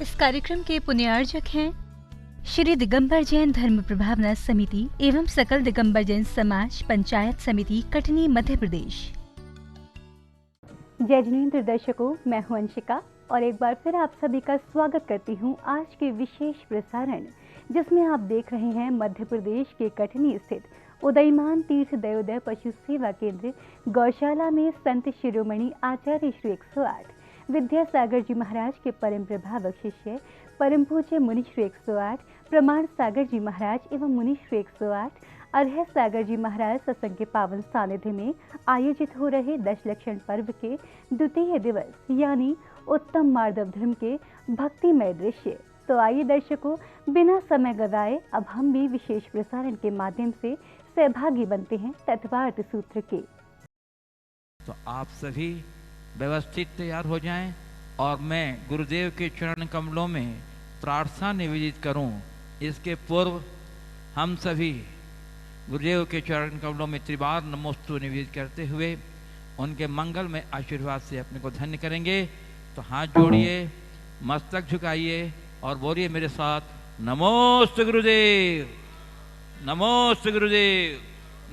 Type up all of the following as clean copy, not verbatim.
इस कार्यक्रम के पुण्यार्जक हैं श्री दिगंबर जैन धर्म प्रभावना समिति एवं सकल दिगंबर जैन समाज पंचायत समिति कटनी मध्य प्रदेश। जय जिनेंद्र दर्शकों, मैं हूं अंशिका और एक बार फिर आप सभी का स्वागत करती हूं आज के विशेष प्रसारण, जिसमें आप देख रहे हैं मध्य प्रदेश के कटनी स्थित उदयमान तीर्थ दयोदय पशु सेवा केंद्र गौशाला में संत शिरोमणि आचार्य श्री 108 विद्यासागर जी महाराज के परम प्रभावक शिष्य परम पूज्य मुनि श्री 108 प्रमाण सागर जी महाराज एवं मुनि श्री 108 अरह सागर जी महाराज सत्संग के पावन सानिध्य में आयोजित हो रहे दशलक्षण पर्व के द्वितीय दिवस यानी उत्तम मार्दव धर्म के भक्तिमय दृश्य। तो आइए दर्शकों, बिना समय गवाए अब हम भी विशेष प्रसारण के माध्यम से सहभागी बनते हैं तत्वार्थ सूत्र के। तो आप सभी व्यवस्थित तैयार हो जाएं और मैं गुरुदेव के चरण कमलों में प्रार्थना निवेदित करूं। इसके पूर्व हम सभी गुरुदेव के चरण कमलों में त्रिबार नमोस्तु निवेदित करते हुए उनके मंगल में आशीर्वाद से अपने को धन्य करेंगे। तो हाथ जोड़िए, मस्तक झुकाइए और बोलिए मेरे साथ, नमोस्तु गुरुदेव, नमोस्तु गुरुदेव,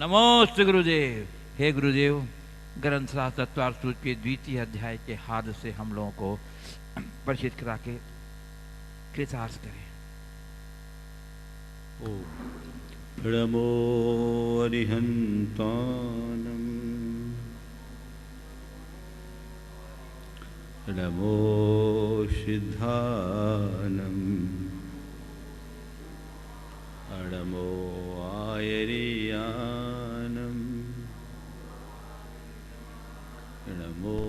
नमोस्तु गुरुदेव। हे गुरुदेव, ग्रंथराज तत्वार्थ सूत्र के द्वितीय अध्याय के हाथ से हम लोगों को परिचित करा के कृतार्थ करें। नमो अरिहंतानम नमो सिद्धानम नमो आयरियानम नमो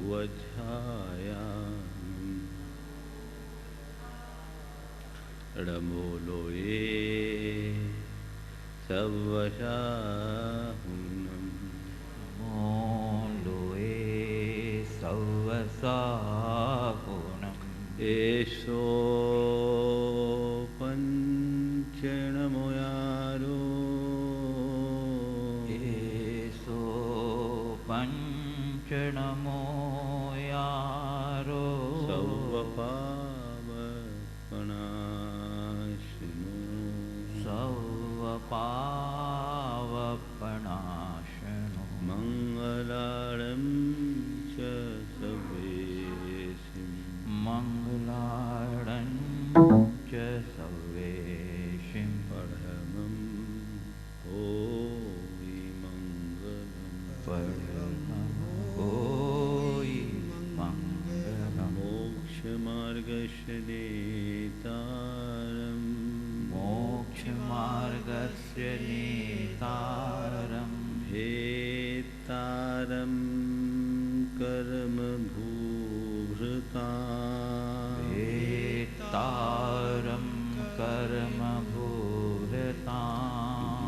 वज्रायानम नमो लोये सवसाहुनम नमो लोये सवसाहुनम एषो पंचनमोयारो एषो पंचनमो यारो सवपावपनाशिनो सवपावपनाशनो मंगलारं च सवेशिं मंगलारं च सवेशिं परमं होयि मंगलम् परमं होयि मंगलम् मोक्षमार्गस्य नेतारम् मोक्षमार्गस्य नेतारं भेत्तारं कर्मभूभृताम् भेत्तारं कर्मभूरताम्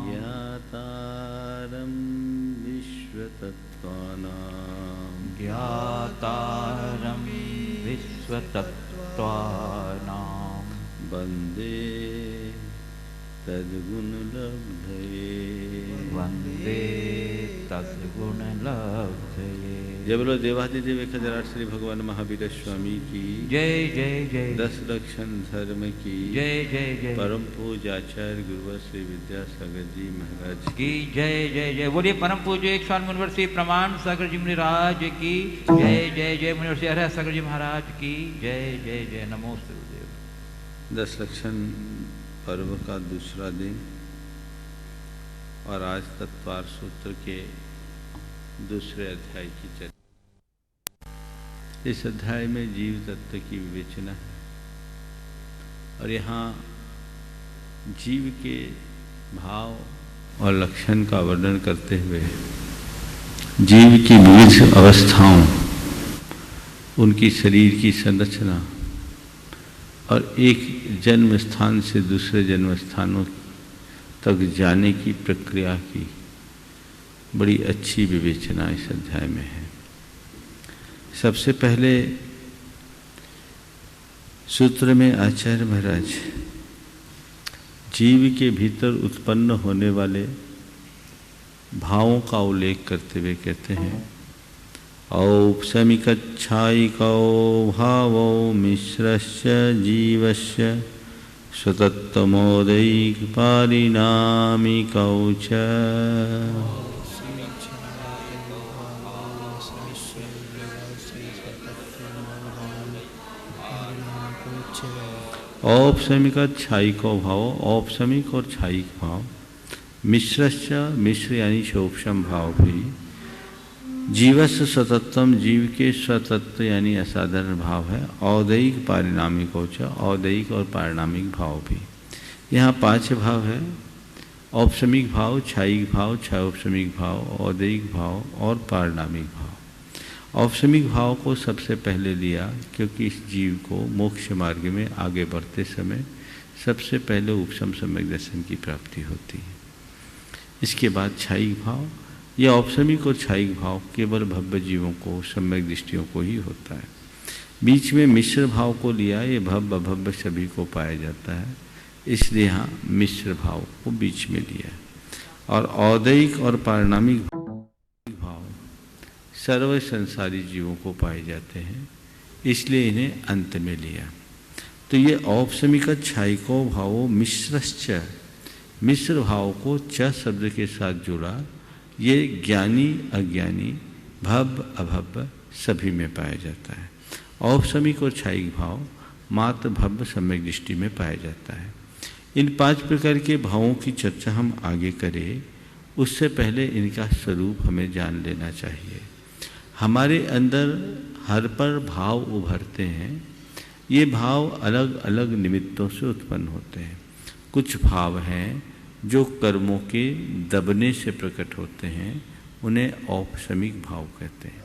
ज्ञातारं विश्वतत्त्वानां ज्ञातारं विश्वतत्त्वानां वन्दे तद्गुणलब्धये वन्दे तद्गुणलब्धये। जय बोलो देवादिदेव 1008 श्री भगवान महावीर स्वामी की जय जय जय। 10 लक्षण धर्म की जय जय जय। परम पूज्य आचार्य गुरुवर श्री विद्यासागर जी महाराज की जय जय जय। बोलिए परम पूज्य 100 मुनिवर श्री प्रमाण सागर जी महाराज की जय जय जय। मुनिवर श्री अरह सागर जी महाराज की जय जय जय। नमोस्तु गुरुदेव। 10 लक्षण पर्व का दूसरा दिन और आज तत्वार्थ सूत्र के दूसरे अध्याय की चर्चा। इस अध्याय में जीव तत्व की विवेचना है और यहाँ जीव के भाव और लक्षण का वर्णन करते हुए जीव की विविध अवस्थाओं, उनकी शरीर की संरचना और एक जन्म स्थान से दूसरे जन्म स्थानों तक जाने की प्रक्रिया की बड़ी अच्छी विवेचना इस अध्याय में है। सबसे पहले सूत्र में आचार्य महाराज जीव के भीतर उत्पन्न होने वाले भावों का उल्लेख करते हुए कहते हैं, औपसमिकच्छायिको भावो मिश्रस्य जीवस्य स्वतत्वमोदैकपारिणामिकौ च। औपसमिक छायिको भाव, औपसमिक और छायिक भाव, मिश्रश्च, मिश्र यानी शोपशम भाव भी, जीवस्य स्वतत्वम, जीव के स्वतत्व यानी असाधारण भाव है, औदैहिक पारिणामिको च, औदैहिक और पारिणामिक भाव भी। यहाँ 5 भाव है, औपसमिक भाव, छायिक भाव, छायोपसमिक भाव, औदैहिक भाव और पारिणामिक भाव। औपसमिक भाव को सबसे पहले लिया क्योंकि इस जीव को मोक्ष मार्ग में आगे बढ़ते समय सबसे पहले उपशम सम्यक दर्शन की प्राप्ति होती है। इसके बाद छायिक भाव, यह औपसमिक और छायिक भाव केवल भव्य जीवों को, सम्यक दृष्टियों को ही होता है। बीच में मिश्र भाव को लिया, ये भव्य अभव्य सभी को पाया जाता है, इसलिए यहाँ मिश्र भाव को बीच में लिया। और औदैहिक और पारिणामिक भाव सर्व संसारी जीवों को पाए जाते हैं, इसलिए इन्हें अंत में लिया। तो ये औपसमिक छायिको भावो मिश्रश्च, मिश्र भाव को च शब्द के साथ जोड़ा, ये ज्ञानी अज्ञानी भव्य अभव्य सभी में पाया जाता है। औपसमिक और छायिक भाव मात्र भव्य सम्यक दृष्टि में पाया जाता है। इन 5 प्रकार के भावों की चर्चा हम आगे करें, उससे पहले इनका स्वरूप हमें जान लेना चाहिए। हमारे अंदर हर पर भाव उभरते हैं, ये भाव अलग अलग निमित्तों से उत्पन्न होते हैं। कुछ भाव हैं जो कर्मों के दबने से प्रकट होते हैं, उन्हें औपसमिक भाव कहते हैं।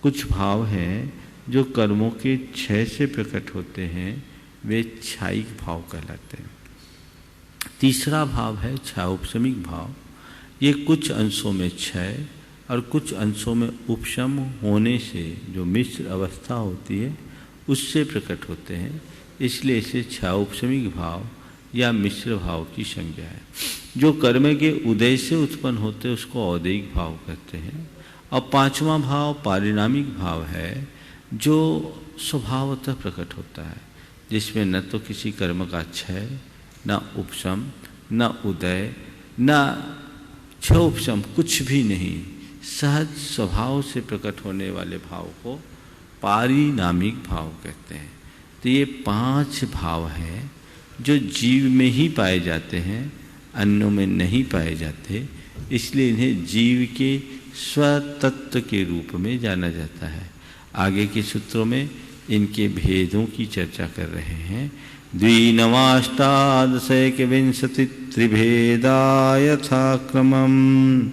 कुछ भाव हैं जो कर्मों के क्षय से प्रकट होते हैं, वे छायिक भाव कहलाते हैं। तीसरा भाव है छायोपसमिक भाव, ये कुछ अंशों में क्षय और कुछ अंशों में उपशम होने से जो मिश्र अवस्था होती है उससे प्रकट होते हैं, इसलिए इसे छायोपसमिक भाव या मिश्र भाव की संज्ञा है। जो कर्म के उदय से उत्पन्न होते हैं उसको औदैहिक भाव कहते हैं। और 5वां भाव पारिणामिक भाव है, जो स्वभावतः प्रकट होता है, जिसमें न तो किसी कर्म का क्षय, न उपशम, न उदय, न क्षोपशम, कुछ भी नहीं, सहज स्वभाव से प्रकट होने वाले भाव को पारिणामिक भाव कहते हैं। तो ये 5 भाव हैं जो जीव में ही पाए जाते हैं, अन्यों में नहीं पाए जाते, इसलिए इन्हें जीव के स्वतत्व के रूप में जाना जाता है। आगे के सूत्रों में इनके भेदों की चर्चा कर रहे हैं। द्विनवाष्टादशैकविंशति त्रिभेदा यथाक्रमम्,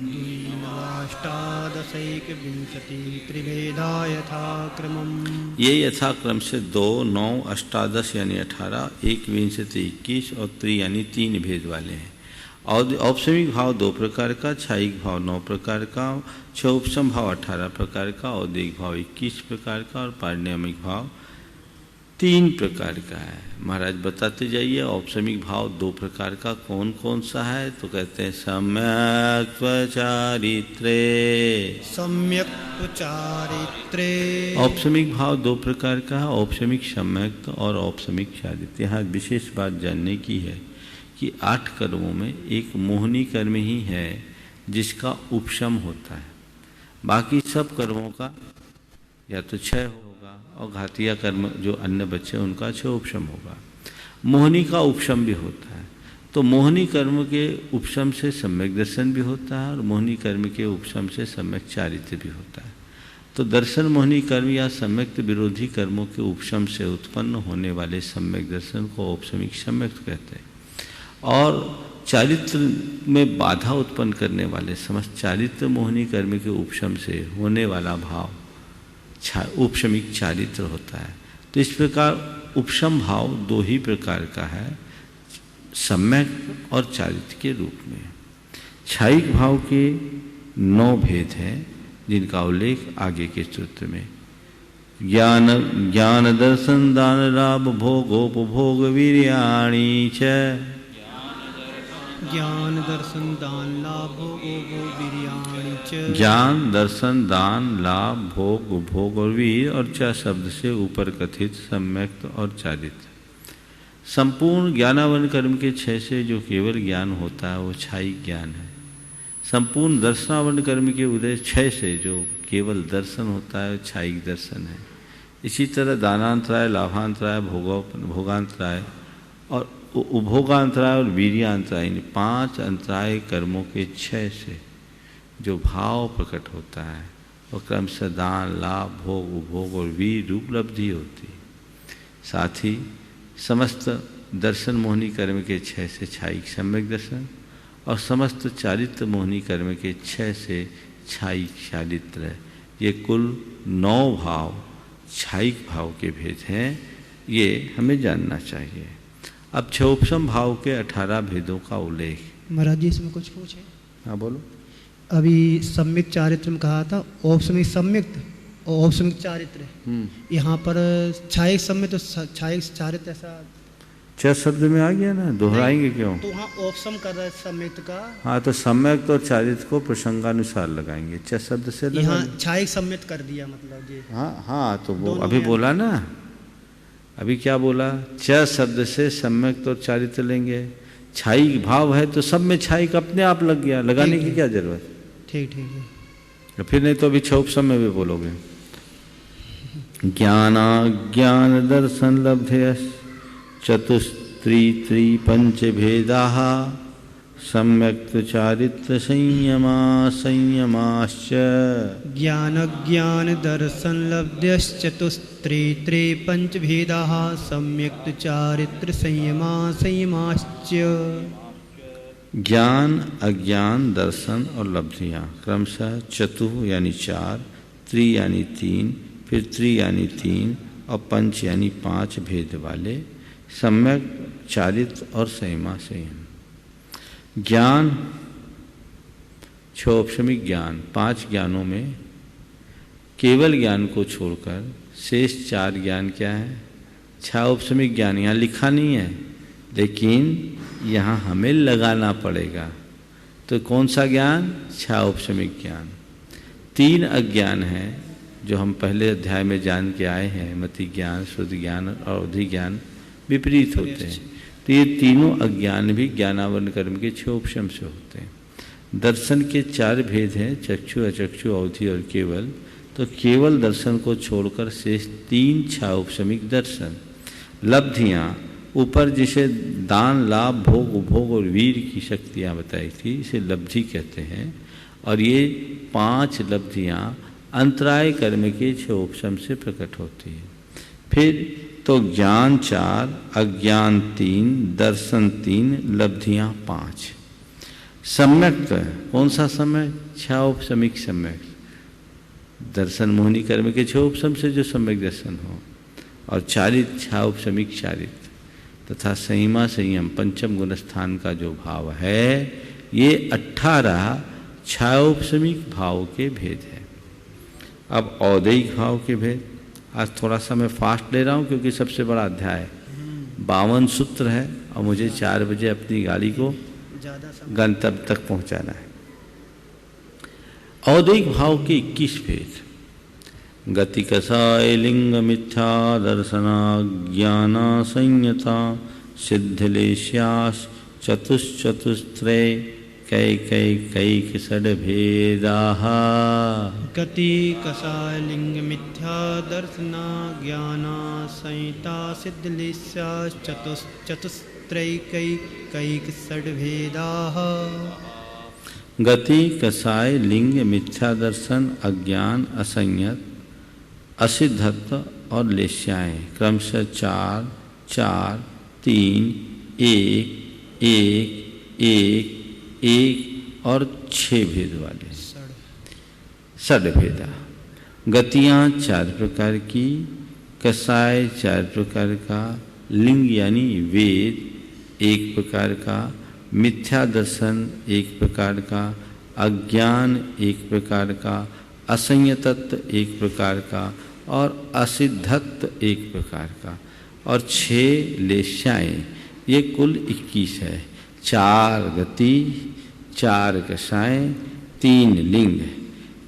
ये यथाक्रम से 2, 9, अष्टादश यानी 18, 21, 21 और त्रि यानी 3 भेद वाले हैं। और औपसमिक भाव 2 प्रकार का, छायिक भाव 9 प्रकार का, क्षोपशम भाव 18 प्रकार का, औदैहिक भाव 21 प्रकार का और पारिणामिक भाव 3 प्रकार का है। महाराज बताते जाइए, औपसमिक भाव 2 प्रकार का कौन कौन सा है? तो कहते हैं सम्यक् चारित्रे, सम्यक् चारित्रे। औपसमिक भाव 2 प्रकार का है, औपसमिक सम्यक् और औपसमिक चारित्र्य। यहाँ विशेष बात जानने की है कि 8 कर्मों में एक मोहनी कर्म ही है जिसका उपशम होता है, बाकी सब कर्मों का या तो क्षय होगा और घातिया कर्म जो अन्य बच्चे उनका क्षय उपशम होगा। मोहनी का उपशम भी होता है, तो मोहनी कर्म के उपशम से सम्यक दर्शन भी होता है और मोहनी कर्म के उपशम से सम्यक चारित्र्य भी होता है। तो दर्शन मोहनी कर्म या सम्यक विरोधी कर्मों के उपशम से उत्पन्न होने वाले सम्यक दर्शन को औपसमिक सम्यक कहते हैं। और चारित्र में बाधा उत्पन्न करने वाले समस्त चारित्र मोहनी कर्म के उपशम से होने वाला भाव उपशमिक चारित्र होता है। तो इस प्रकार उपशम भाव 2 ही प्रकार का है, सम्यक और चारित्र के रूप में। छायिक भाव के 9 भेद हैं जिनका उल्लेख आगे के सूत्र में। ज्ञान दर्शन दान लाभ भोगोपभोग वीर्याणि च, ज्ञान दर्शन दान लाभ भोग वीर्याणि च। ज्ञान दर्शन दान लाभ भोग उपभोग और वीर और च शब्द से ऊपर कथित सम्यक्त और चारित्र। संपूर्ण ज्ञानावन कर्म के 6 से जो केवल ज्ञान होता है वो छायिक ज्ञान है। संपूर्ण दर्शनावन कर्म के उदय 6 से जो केवल दर्शन होता है वो छायिक दर्शन है। इसी तरह दानांतराय लाभांतराय भोगांतराय और उपभोगांतराय और वीर्यांतराय, इन 5 अंतराय कर्मों के 6 से जो भाव प्रकट होता है वो क्रमशः दान लाभ भोग उपभोग और वीर उपलब्धि होती। साथ ही समस्त दर्शन मोहिनी कर्म के 6 से छायिक सम्यक दर्शन और समस्त चारित्र मोहिनी कर्म के 6 से छायिक चारित्र, ये कुल 9 भाव छायिक भाव के भेद हैं। ये हमें जानना चाहिए। अब क्षोभसम भाव के 18 भेदों का उल्लेख। महाराज जी इसमें कुछ पूछे? हाँ बोलो। अभी सम्यक चारित्र में कहा था, औपसमिक सम्यक्त और औपसमिक चारित्र। यहाँ पर छायिक सम्यक तो छायिक चारित्र ऐसा 6 शब्द में आ गया ना, दोहराएंगे क्यों? तो वहाँ औपसम कर रहा है सम्यक्त का। हाँ तो सम्यक्त और चारित्र को प्रसंगानुसार लगाएंगे, 6 शब्द से यहाँ छायिक सम्यक्त कर दिया मतलब जी। हाँ तो वो अभी बोला ना, अभी क्या बोला? 6 शब्द से सम्यक्त और चारित्र लेंगे। छायिक भाव है तो सब में छायिक अपने आप लग गया, लगाने की क्या जरूरत? ठीक है। फिर नहीं तो अभी क्षोभसम में भी बोलोगे। ज्ञान दर्शन लब्धयस् चतुस्त्री पंच भेदा सम्यक्त चारित्र संयमाश्च। ज्ञान दर्शन लब्धश्चतुस्त्री पंच भेदा सम्यक्त चारित्र संयमाश्च। ज्ञान अज्ञान दर्शन और लब्धियाँ क्रमशः चतु यानी 4, त्रि यानी 3, फिर त्रि यानी 3 और पंच यानी 5 भेद वाले सम्यक चारित्र और संयमा संयम। ज्ञान क्षोभसमिक ज्ञान 5 ज्ञानों में केवल ज्ञान को छोड़कर शेष 4 ज्ञान क्या है? क्षोभसमिक ज्ञान यहाँ लिखा नहीं है लेकिन यहाँ हमें लगाना पड़ेगा। तो कौन सा ज्ञान? क्षोभसमिक ज्ञान। 3 अज्ञान है जो हम पहले अध्याय में जान के आए हैं, मति ज्ञान, शुद्ध ज्ञान और अवधि ज्ञान विपरीत होते हैं। तो ये तीनों अज्ञान भी ज्ञानावरण कर्म के क्षोभसम से होते हैं। दर्शन के 4 भेद हैं, चक्षु अचक्षु अवधि और केवल। तो केवल दर्शन को छोड़कर शेष 3 क्षोभसमिक दर्शन। लब्धियाँ ऊपर जिसे दान लाभ भोग उपभोग और वीर की शक्तियाँ बताई थी इसे लब्धि कहते हैं। और ये 5 लब्धियाँ अंतराय कर्म के क्षोभसम से प्रकट होती है। फिर तो ज्ञान 4, अज्ञान 3, दर्शन 3, लब्धियाँ 5। सम्यक कौन सा सम्यक? क्षोभसमिक सम्यक। दर्शन मोहिनी कर्म के क्षोभसम से जो सम्यक दर्शन हो, और चारित्र क्षोभसमिक चारित्र तथा संयमा संयम पंचम गुण स्थान का जो भाव है, ये 18 क्षोभसमिक भाव के भेद है। अब औदैहिक भाव के भेद। आज थोड़ा सा मैं फास्ट ले रहा हूँ क्योंकि सबसे बड़ा अध्याय है, 52 सूत्र है और मुझे 4 बजे अपनी गाड़ी को गंतव्य तक पहुँचाना है। औदैहिक भाव के 21 भेद। गति कसाय लिंग मिथ्या दर्शना ज्ञाना संयता सिद्धलेश्यास चतुश्चतुस्त्रय कैक षड्भेदाः। गति कसाय लिंग मिथ्या दर्शना ज्ञाना संहिता सिद्धलेस्या चतुस्त्रय कैक षड्भेदाः। गति कसाय लिंग मिथ्या दर्शन अज्ञान असंयत असिद्धत्व और लेश्याएँ क्रमशः 4, 4, 3, 1, 1, 1, 1 और 6 भेद वाले षड्भेदा। गतियाँ 4 प्रकार की, कसाय 4 प्रकार का, लिंग यानी वेद 1 प्रकार का, मिथ्या दर्शन 1 प्रकार का, अज्ञान 1 प्रकार का, असंयतत्व 1 प्रकार का और असिद्धत्व 1 प्रकार का और 6 लेश्याएँ, ये कुल 21 है। 4 गति, 4 कषाय, 3 लिंग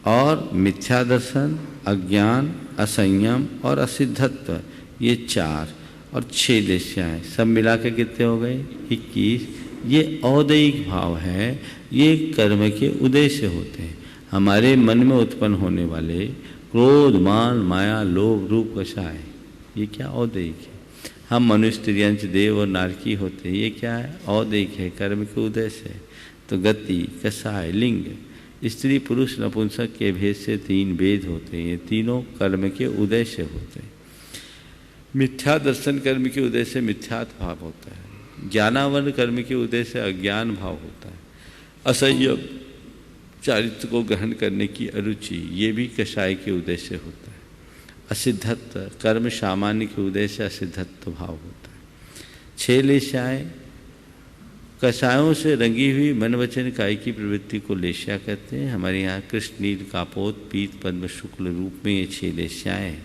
और मिथ्या दर्शन, अज्ञान, असंयम और असिद्धत्व, ये 4 और 6 देश्याएँ सब मिला के कितने हो गए? 21। ये औदैहिक भाव है, ये कर्म के उदय से होते हैं। हमारे मन में उत्पन्न होने वाले क्रोध, मान, माया, लोभ, रूप, कषाय, ये क्या? औदैहिक है। हम मनुष्य, स्त्रियंच, देव और नारकी होते हैं, ये क्या है? औदैहिक है, कर्म के उदय से। तो गति, कषाय, लिंग, स्त्री, पुरुष, नपुंसक के भेद से 3 भेद होते हैं, ये तीनों कर्म के उदय से होते हैं। मिथ्या दर्शन कर्म के उदय से मिथ्यात्व भाव होता है। ज्ञानावरण कर्म के उदय से अज्ञान भाव होता है। असंयम चारित्र को ग्रहण करने की अरुचि, ये भी कषाय के उदय से होता है। असिद्धत्व कर्म सामान्य के उदय से असिद्धत्व भाव होता है। 6 लेशाएँ कषायों से रंगी हुई मन वचन काय की प्रवृत्ति को लेश्या कहते हैं। हमारे यहाँ कृष्ण, नील, कापोत, पीत, पद्म, शुक्ल रूप में ये 6 लेश्याएँ हैं।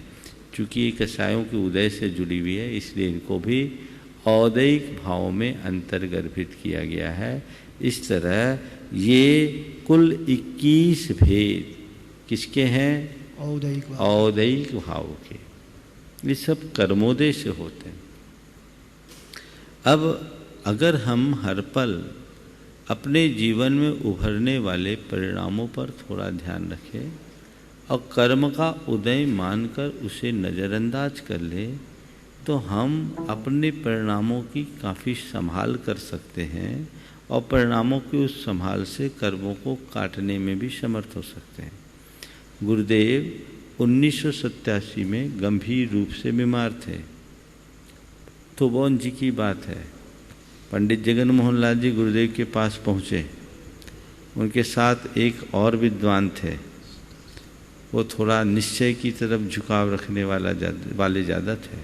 चूँकि ये कषायों के उदय से जुड़ी हुई है, इसलिए इनको भी औदैहिक भाव में अंतर्गर्भित किया गया है। इस तरह ये कुल 21 भेद किसके हैं? औदैहिक भाव के। ये सब कर्मोदय से होते हैं। अब अगर हम हर पल अपने जीवन में उभरने वाले परिणामों पर थोड़ा ध्यान रखें और कर्म का उदय मानकर उसे नज़रअंदाज कर ले, तो हम अपने परिणामों की काफ़ी संभाल कर सकते हैं और परिणामों की उस संभाल से कर्मों को काटने में भी समर्थ हो सकते हैं। गुरुदेव 1987 में गंभीर रूप से बीमार थे। थोबोन जी की बात है। पंडित जगन मोहन लाल जी गुरुदेव के पास पहुँचे। उनके साथ एक और विद्वान थे। वो थोड़ा निश्चय की तरफ झुकाव रखने वाले ज़्यादा थे।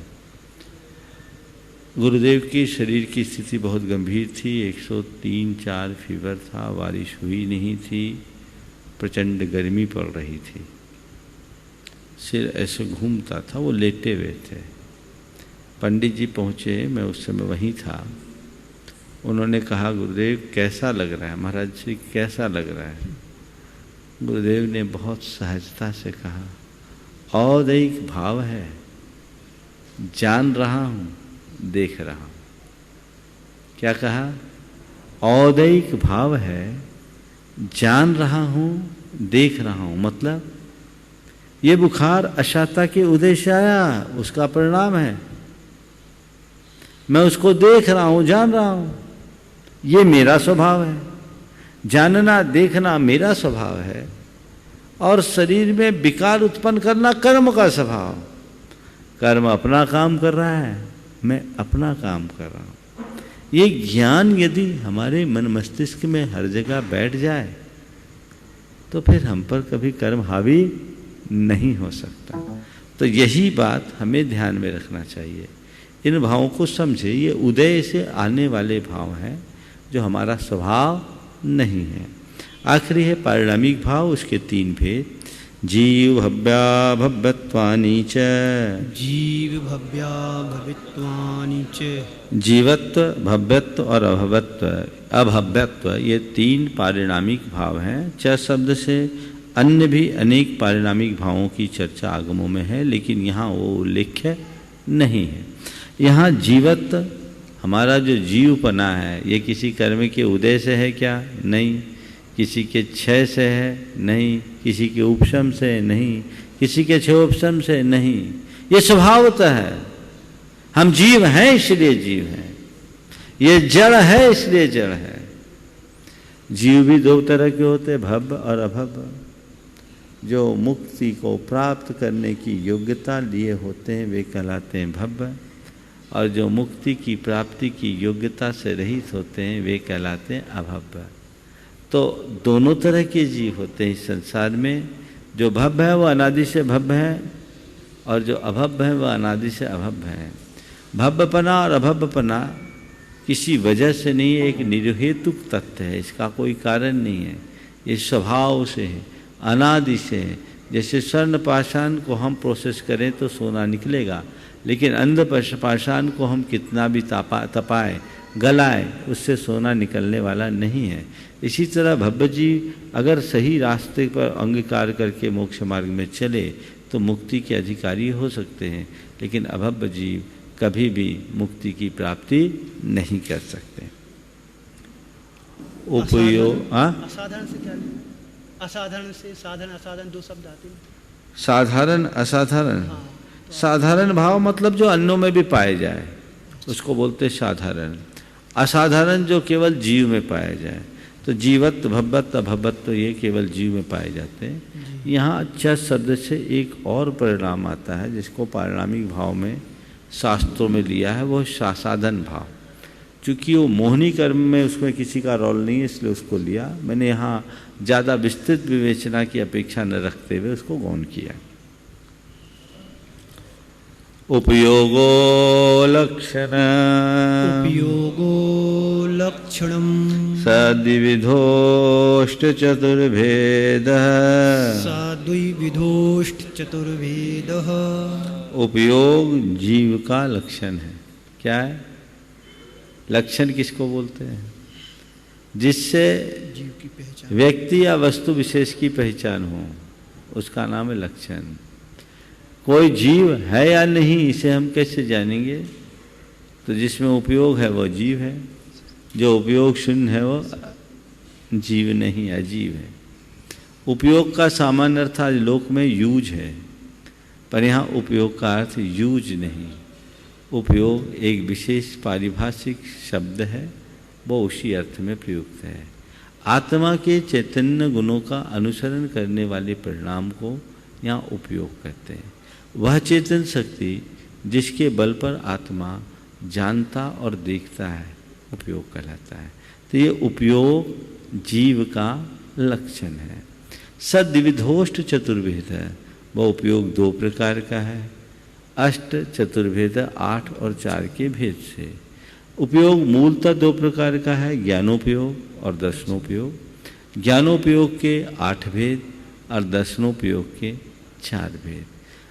गुरुदेव की शरीर की स्थिति बहुत गंभीर थी। 103-4 फीवर था, बारिश हुई नहीं थी, प्रचंड गर्मी पड़ रही थी, सिर ऐसे घूमता था, वो लेटे हुए थे। पंडित जी पहुँचे, मैं उस समय वहीं था। उन्होंने कहा, गुरुदेव कैसा लग रहा है? महाराज जी कैसा लग रहा है? गुरुदेव ने बहुत सहजता से कहा, औदैहिक भाव है, जान रहा हूँ, देख रहा हूँ। क्या कहा? औदैहिक भाव है, जान रहा हूँ, देख रहा हूँ। मतलब ये बुखार अशाता के उदय से आया, उसका परिणाम है। मैं उसको देख रहा हूँ, जान रहा हूँ। ये मेरा स्वभाव है, जानना देखना मेरा स्वभाव है। और शरीर में विकार उत्पन्न करना कर्म का स्वभाव। कर्म अपना काम कर रहा है, मैं अपना काम कर रहा हूँ। ये ज्ञान यदि हमारे मन मस्तिष्क में हर जगह बैठ जाए तो फिर हम पर कभी कर्म हावी नहीं हो सकता। तो यही बात हमें ध्यान में रखना चाहिए। इन भावों को समझे, ये उदय से आने वाले भाव हैं जो हमारा स्वभाव नहीं है। आखिरी है पारिणामिक भाव, उसके 3 भेद। जीव भव्या भव्यत्वानि च, जीव भव्या भवित्वानि च, जीवत्व, भव्यत्व और अभव्यत्व, ये 3 पारिणामिक भाव हैं। च शब्द से अन्य भी अनेक पारिणामिक भावों की चर्चा आगमों में है, लेकिन यहाँ वो उल्लेख्य नहीं है। यहाँ जीवत्व, हमारा जो जीवपना है, ये किसी कर्म के उदय से है क्या? नहीं। किसी के क्षय से है? नहीं। किसी के उपशम से? नहीं। किसी के क्षयोपशम से? नहीं। ये स्वभावतः है। हम जीव हैं इसलिए जीव हैं, ये जड़ है इसलिए जड़ है। जीव भी 2 तरह के होते हैं, भव्य और अभव्य। जो मुक्ति को प्राप्त करने की योग्यता लिए होते हैं वे कहलाते हैं भव्य, और जो मुक्ति की प्राप्ति की योग्यता से रहित होते हैं वे कहलाते हैं अभव्य। तो दोनों तरह के जीव होते हैं इस संसार में। जो भव्य है वह अनादि से भव्य है, और जो अभव्य है वह अनादि से अभव्य है। भव्यपना और अभव्यपना किसी वजह से नहीं है, एक निर्हेतुक तथ्य है, इसका कोई कारण नहीं है। ये स्वभाव से है, अनादि से है। जैसे स्वर्ण पाषाण को हम प्रोसेस करें तो सोना निकलेगा, लेकिन अंध पाषाण को हम कितना भी तपाए गलाए, उससे सोना निकलने वाला नहीं है। इसी तरह भव्य जीव अगर सही रास्ते पर अंगीकार करके मोक्ष मार्ग में चले तो मुक्ति के अधिकारी हो सकते हैं, लेकिन अभव्य जीव कभी भी मुक्ति की प्राप्ति नहीं कर सकते। उपयोग असाधारण से क्या लें? असाधारण से साधारण असाधारण दो शब्द आते हैं। साधारण असाधारण, साधारण भाव मतलब जो अन्यों में भी पाए जाए उसको बोलते साधारण। असाधारण जो केवल जीव में पाया जाए, तो जीवत्व भव्यत्व अभव्यत्व तो ये केवल जीव में पाए जाते हैं। यहाँ अच्छा शब्द से एक और परिणाम आता है जिसको पारिणामिक भाव में शास्त्रों में लिया है, वो साधन भाव। चूँकि वो मोहनी कर्म में उसमें किसी का रोल नहीं है इसलिए उसको लिया। मैंने यहाँ ज़्यादा विस्तृत विवेचना की अपेक्षा न रखते हुए उसको गौण किया। उपयोगो लक्षण उपयोगो लक्षणम सद्विविधोष्ट चतुर्भेद सद्विविधोष्ट चतुर्भेद। उपयोग जीव का लक्षण है। क्या है लक्षण? किसको बोलते हैं? जिससे जीव की पहचान, व्यक्ति या वस्तु विशेष की पहचान हो, उसका नाम है लक्षण। कोई जीव है या नहीं इसे हम कैसे जानेंगे? तो जिसमें उपयोग है वो जीव है, जो उपयोग शून्य है वो जीव नहीं, अजीव है। उपयोग का सामान्य अर्थ आज लोक में यूज है, पर यहाँ उपयोग का अर्थ यूज नहीं। उपयोग एक विशेष पारिभाषिक शब्द है, वो उसी अर्थ में प्रयुक्त है। आत्मा के चैतन्य गुणों का अनुसरण करने वाले परिणाम को यहाँ उपयोग करते हैं। वह चेतन शक्ति जिसके बल पर आत्मा जानता और देखता है उपयोग कहलाता है। तो ये उपयोग जीव का लक्षण है। सद्विविधोष्ट चतुर्भेद है, वह उपयोग दो प्रकार का है। अष्ट चतुर्भेद 8 और 4 के भेद से। उपयोग मूलतः दो प्रकार का है, ज्ञानोपयोग और दर्शनोपयोग। ज्ञानोपयोग के 8 भेद और दर्शनोपयोग के 4 भेद।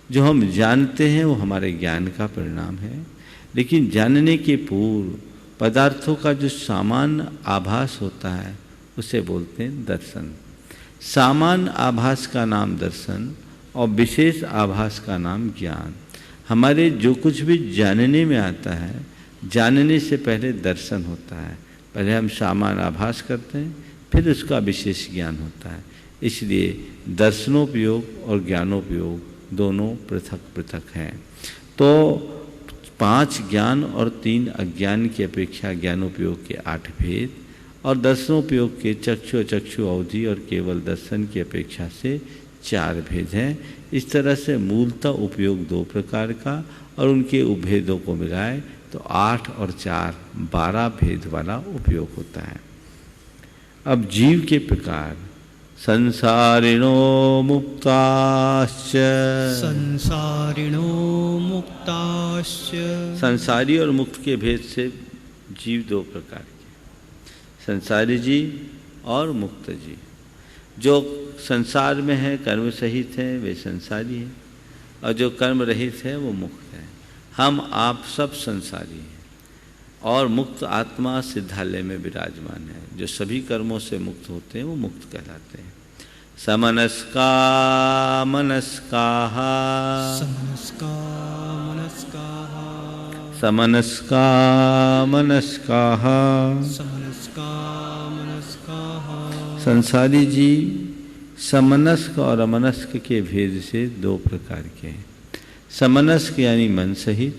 जो हम जानते हैं वो हमारे ज्ञान का परिणाम है, लेकिन जानने के पूर्व पदार्थों का जो सामान्य आभास होता है उसे बोलते हैं दर्शन। सामान्य आभास का नाम दर्शन और विशेष आभास का नाम ज्ञान। हमारे जो कुछ भी जानने में आता है, जानने से पहले दर्शन होता है। पहले हम सामान्य आभास करते हैं, फिर उसका विशेष ज्ञान होता है। इसलिए दर्शनोपयोग और ज्ञानोपयोग दोनों पृथक पृथक हैं। तो 5 ज्ञान और 3 अज्ञान की अपेक्षा ज्ञानोपयोग के 8 भेद और दर्शनोपयोग के चक्षु अवधि और केवल दर्शन की अपेक्षा से 4 भेद हैं। इस तरह से मूलतः उपयोग 2 प्रकार का और उनके उपभेदों को मिलाए तो 8 और 4 12 भेद वाला उपयोग होता है। अब जीव के प्रकार संसारिणो मुक्ताश्च। संसारिणो मुक्ताश्च। संसारी और मुक्त के भेद से जीव 2 प्रकार के, संसारी जीव और मुक्त जीव। जो संसार में है, कर्म सहित है, वे संसारी हैं, और जो कर्म रहित है वो मुक्त है। हम आप सब संसारी हैं और मुक्त आत्मा सिद्धालय में विराजमान है। जो सभी कर्मों से मुक्त होते हैं वो मुक्त कहलाते हैं। समनस्का मनस्काः। समनस्का मनस्काः। समनस्का मनस्काः। समनस्का मनस्काः। संसारी जीव समनस्क और अमनस्क के भेद से 2 प्रकार के हैं। समनस्क यानी मन सहित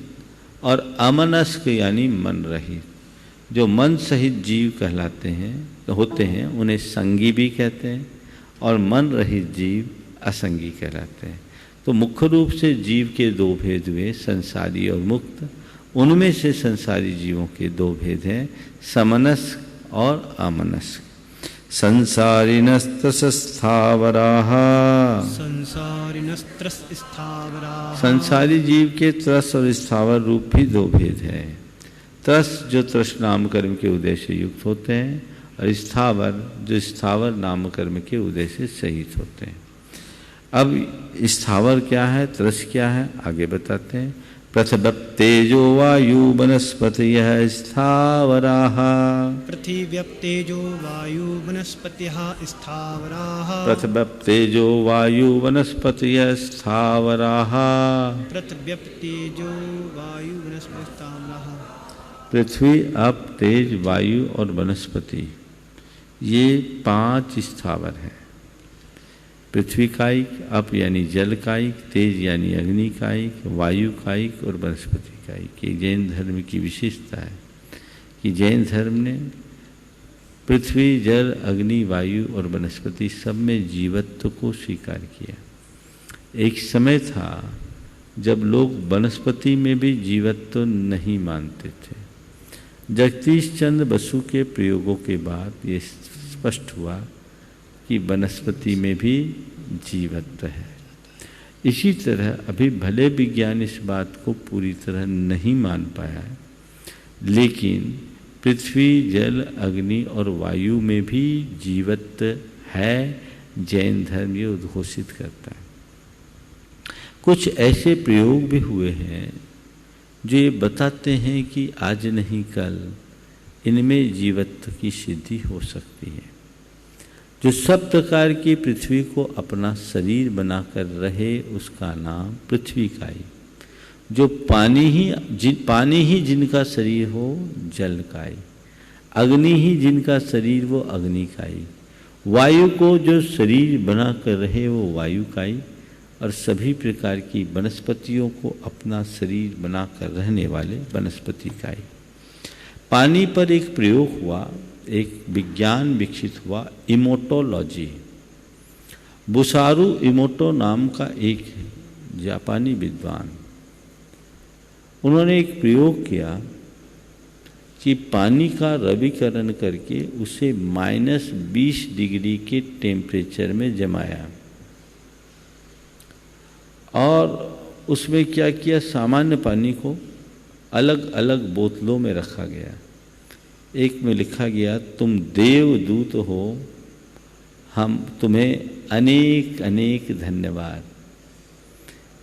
और अमनस्क यानी मन रहित। जो मन सहित जीव कहलाते हैं होते हैं उन्हें संगी भी कहते हैं, और मन रहित जीव असंगी कहलाते हैं। तो मुख्य रूप से जीव के 2 भेद हुए, संसारी और मुक्त। उनमें से संसारी जीवों के 2 भेद हैं, समनस्क और अमनस्क। संसारिणस्त्रस स्थावराः। संसारिणस्त्रस स्थावराः। संसारी जीव के त्रस और स्थावर रूप भी 2 भेद हैं। त्रस जो त्रस नाम कर्म के उदय से युक्त होते हैं, और स्थावर जो स्थावर नाम कर्म के उदय से सहित होते हैं। अब स्थावर क्या है, त्रस क्या है, आगे बताते हैं। पृथिव्यप्तेजो वायु वनस्पतयः स्थावराः। पृथिव्यप्तेजो वायु वनस्पतिः स्थावराः। पृथिव्यप्तेजो वायु वनस्पतयः स्थावराः। पृथिव्यप्तेजो वायु वनस्पतिः स्थावराः। पृथ्वी, अप, तेज, वायु और वनस्पति, ये 5 स्थावर हैं। पृथ्वी कायिक, अप यानी जल कायिक, तेज यानी अग्नि कायिक, वायु कायिक और वनस्पति कायिक। ये जैन धर्म की विशेषता है कि जैन धर्म ने पृथ्वी, जल, अग्नि, वायु और वनस्पति सब में जीवत्व को स्वीकार किया। एक समय था जब लोग वनस्पति में भी जीवत्व नहीं मानते थे। जगदीश चंद्र बसु के प्रयोगों के बाद ये स्पष्ट हुआ कि वनस्पति में भी जीवत्व है। इसी तरह अभी भले विज्ञान इस बात को पूरी तरह नहीं मान पाया है, लेकिन पृथ्वी, जल, अग्नि और वायु में भी जीवत्व है, जैन धर्म ये उद्घोषित करता है। कुछ ऐसे प्रयोग भी हुए हैं जो ये बताते हैं कि आज नहीं कल इनमें जीवत्व की सिद्धि हो सकती है। जो सब प्रकार की पृथ्वी को अपना शरीर बनाकर रहे उसका नाम पृथ्वी कायिक, जो पानी ही जिनका शरीर हो जल कायिक, अग्नि ही जिनका शरीर वो अग्नि कायिक, वायु को जो शरीर बनाकर रहे वो वायु कायिक, और सभी प्रकार की वनस्पतियों को अपना शरीर बनाकर रहने वाले वनस्पति कायिक। पानी पर एक प्रयोग हुआ, एक विज्ञान विकसित हुआ, इमोटोलॉजी। बुसारू इमोटो नाम का एक जापानी विद्वान, उन्होंने एक प्रयोग किया कि पानी का रविकरण करके उसे -20 डिग्री के टेम्परेचर में जमाया और उसमें क्या किया, सामान्य पानी को अलग अलग बोतलों में रखा गया। एक में लिखा गया तुम देवदूत हो, हम तुम्हें अनेक अनेक धन्यवाद।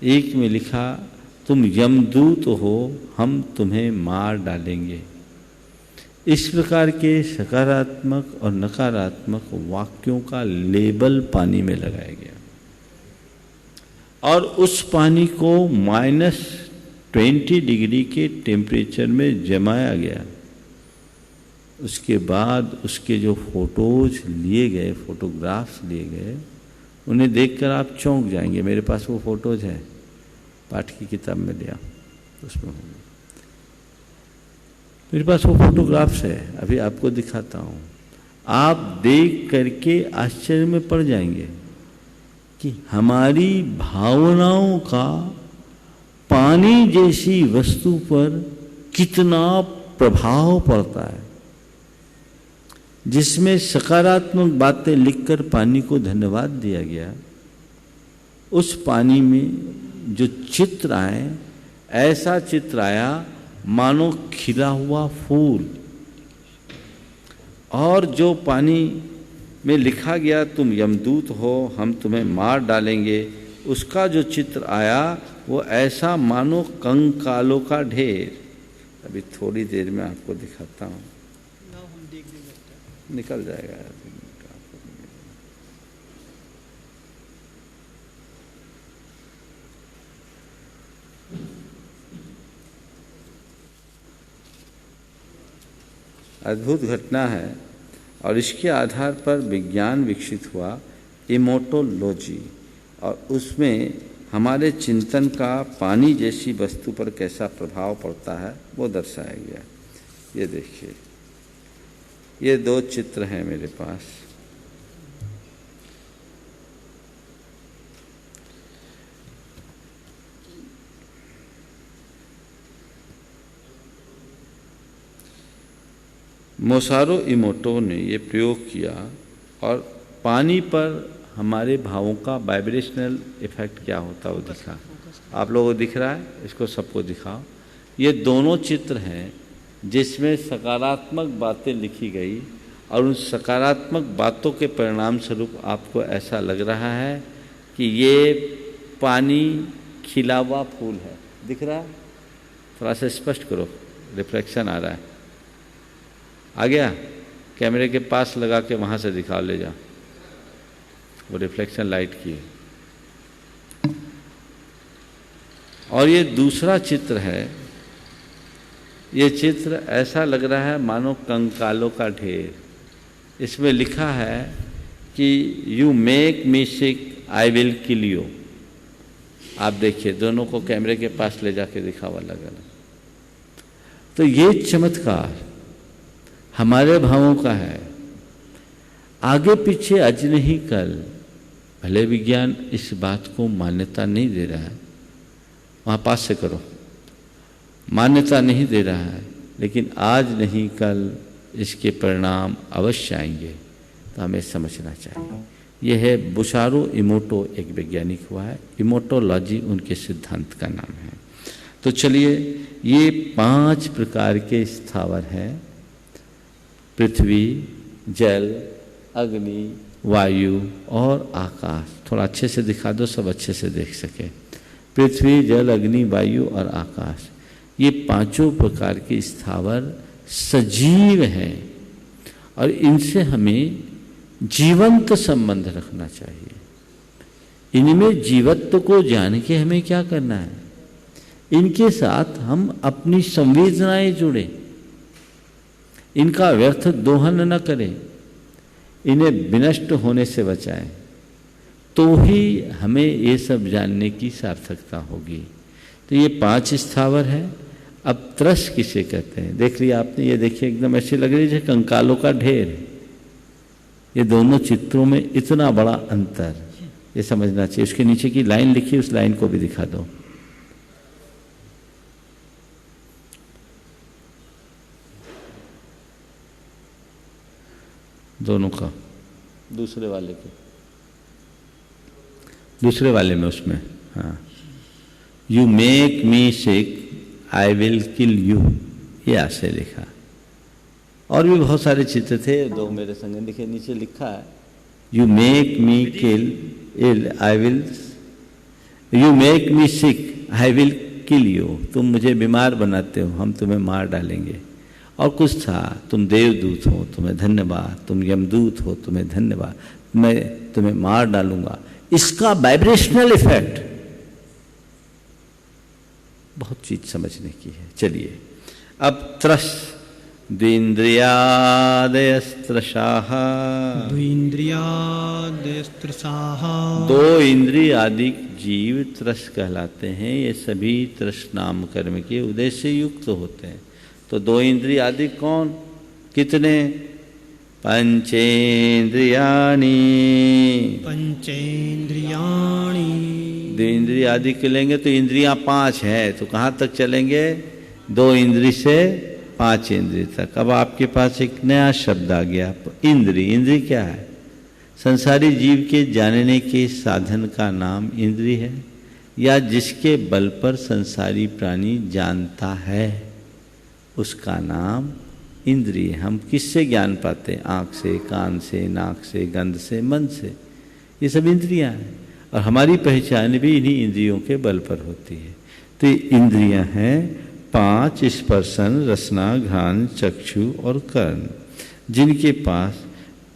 एक में लिखा तुम यमदूत हो, हम तुम्हें मार डालेंगे। इस प्रकार के सकारात्मक और नकारात्मक वाक्यों का लेबल पानी में लगाया गया और उस पानी को -20 डिग्री के टेम्परेचर में जमाया गया। उसके बाद उसके जो फोटोज लिए गए, फोटोग्राफ्स लिए गए, उन्हें देखकर आप चौंक जाएंगे। मेरे पास वो फोटोज हैं, पाठ की किताब में लिया, उसमें होंगे। मेरे पास वो फोटोग्राफ्स है, अभी आपको दिखाता हूँ। आप देख करके आश्चर्य में पड़ जाएंगे कि हमारी भावनाओं का पानी जैसी वस्तु पर कितना प्रभाव पड़ता है। जिसमें सकारात्मक बातें लिखकर पानी को धन्यवाद दिया गया, उस पानी में जो चित्र आए, ऐसा चित्र आया मानो खिला हुआ फूल। और जो पानी में लिखा गया तुम यमदूत हो, हम तुम्हें मार डालेंगे, उसका जो चित्र आया वो ऐसा मानो कंकालों का ढेर। अभी थोड़ी देर में आपको दिखाता हूँ, निकल जाएगा। अद्भुत घटना है और इसके आधार पर विज्ञान विकसित हुआ इमोटोलॉजी, और उसमें हमारे चिंतन का पानी जैसी वस्तु पर कैसा प्रभाव पड़ता है वो दर्शाया गया। ये देखिए, ये 2 चित्र हैं मेरे पास। मोसारो इमोटो ने ये प्रयोग किया और पानी पर हमारे भावों का वाइब्रेशनल इफेक्ट क्या होता है वो दिखा। आप लोगों को दिख रहा है, इसको सबको दिखाओ। ये दोनों चित्र हैं जिसमें सकारात्मक बातें लिखी गई और उन सकारात्मक बातों के परिणाम स्वरूप आपको ऐसा लग रहा है कि ये पानी खिला हुआ फूल है। दिख रहा है? थोड़ा सा स्पष्ट करो, रिफ्लेक्शन आ रहा है। आ गया? कैमरे के पास लगा के वहाँ से दिखाओ, ले जाओ वो रिफ्लेक्शन लाइट की। और ये दूसरा चित्र है। ये चित्र ऐसा लग रहा है मानो कंकालों का ढेर। इसमें लिखा है कि you make me sick I will kill you. आप देखिए, दोनों को कैमरे के पास ले जाके दिखाओ अलग अलग। तो ये चमत्कार हमारे भावों का है। आगे पीछे आज नहीं कल, भले विज्ञान इस बात को मान्यता नहीं दे रहा है, वहाँ पास से करो, मान्यता नहीं दे रहा है, लेकिन आज नहीं कल इसके परिणाम अवश्य आएंगे। तो हमें समझना चाहिए। यह है बुशारो इमोटो, एक वैज्ञानिक हुआ है, इमोटोलॉजी उनके सिद्धांत का नाम है। तो चलिए, ये 5 प्रकार के स्थावर हैं, पृथ्वी, जल, अग्नि, वायु और आकाश। थोड़ा अच्छे से दिखा दो, सब अच्छे से देख सके। पृथ्वी, जल, अग्नि, वायु और आकाश, ये 5 प्रकार के स्थावर सजीव हैं और इनसे हमें जीवंत संबंध रखना चाहिए। इनमें जीवत्व को जान के हमें क्या करना है? इनके साथ हम अपनी संवेदनाएं जुड़े, इनका व्यर्थ दोहन न करें, इन्हें विनष्ट होने से बचाएं, तो ही हमें ये सब जानने की सार्थकता होगी। तो ये 5 स्थावर हैं। अब त्रस किसे कहते हैं देख लिया आपने? ये देखिए, एकदम ऐसी लग रही है कंकालों का ढेर। ये दोनों चित्रों में इतना बड़ा अंतर, ये समझना चाहिए। उसके नीचे की लाइन लिखी, उस लाइन को भी दिखा दो। दोनों का, दूसरे वाले के, दूसरे वाले में, उसमें, हाँ, you make me sick I will kill you, ये ऐसे लिखा। और भी बहुत सारे चित्र थे, 2 मेरे संग लिखे। नीचे लिखा है you make me kill ill I will, you make me sick I will kill you, तुम मुझे बीमार बनाते हो, हम तुम्हें मार डालेंगे। और कुछ था, तुम देवदूत हो, तुम्हें धन्यवाद, तुम यमदूत हो, तुम्हें धन्यवाद, मैं तुम्हें मार डालूंगा। इसका वाइब्रेशनल इफेक्ट बहुत चीज समझने की है। चलिए, अब त्रस, द्विंद्रियादयस्त्रसाः, द्विंद्रियादयस्त्रसाः, 2 इंद्रियादि जीव त्रस कहलाते हैं। ये सभी त्रस नाम कर्म के उद्देश्य से युक्त होते हैं। तो 2 इंद्रियादि कौन, कितने? पंचेन्द्रियाणि, पंचेन्द्रियाणि। 2 इंद्रियादि के लेंगे तो इंद्रियां 5 है, तो कहाँ तक चलेंगे? 2 इंद्री से 5 इंद्री तक। अब आपके पास एक नया शब्द आ गया, इंद्री। इंद्री क्या है? संसारी जीव के जानने के साधन का नाम इंद्री है, या जिसके बल पर संसारी प्राणी जानता है उसका नाम इंद्रिय। हम किससे ज्ञान पाते हैं? आँख से, कान से, नाक से, गंध से, मन से। ये सब इंद्रियां हैं और हमारी पहचान भी इन्हीं इंद्रियों के बल पर होती है। तो ये इंद्रियां हैं 5, स्पर्शन, रसना, घ्राण, चक्षु और कर्ण। जिनके पास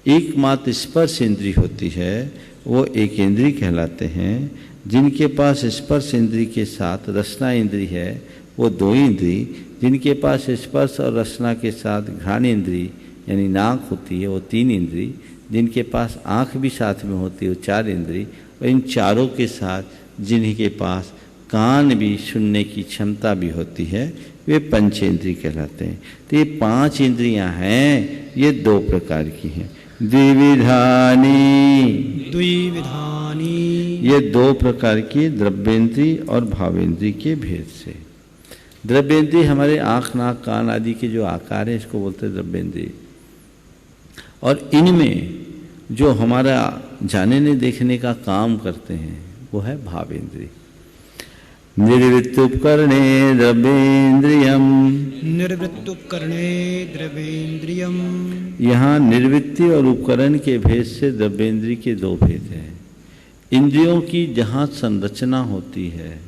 एकमात्र स्पर्श इंद्री होती है वो एक इंद्री कहलाते हैं। जिनके पास स्पर्श इंद्री के साथ रसना इंद्री है वो 2 इंद्री। जिनके पास स्पर्श और रसना के साथ घ्राण इंद्री यानी नाक होती है वो 3 इंद्री। जिनके पास आँख भी साथ में होती है वो 4 इंद्री। और इन चारों के साथ जिनके पास कान भी सुनने की क्षमता भी होती है वे पंचेंद्री कहलाते हैं। तो ये 5 इंद्रियां हैं, ये 2 प्रकार की हैं। द्विविधानी, द्विविधानी, ये 2 प्रकार की द्रव्येंद्री और भावेंद्री के भेद से। द्रव्येंद्री हमारे आँख, नाक, कान आदि के जो आकार है इसको बोलते हैं द्रव्येंद्री। और इनमें जो हमारा जानने देखने का काम करते हैं वो है भावेंद्री। निर्वृत्तुपकरणे द्रव्येन्द्रियम, निर्वृत्तुपकरणे द्रव्येन्द्रियम। यहाँ निर्वृत्ति और उपकरण के भेद से द्रव्येंद्री के 2 भेद हैं। इंद्रियों की जहाँ संरचना होती है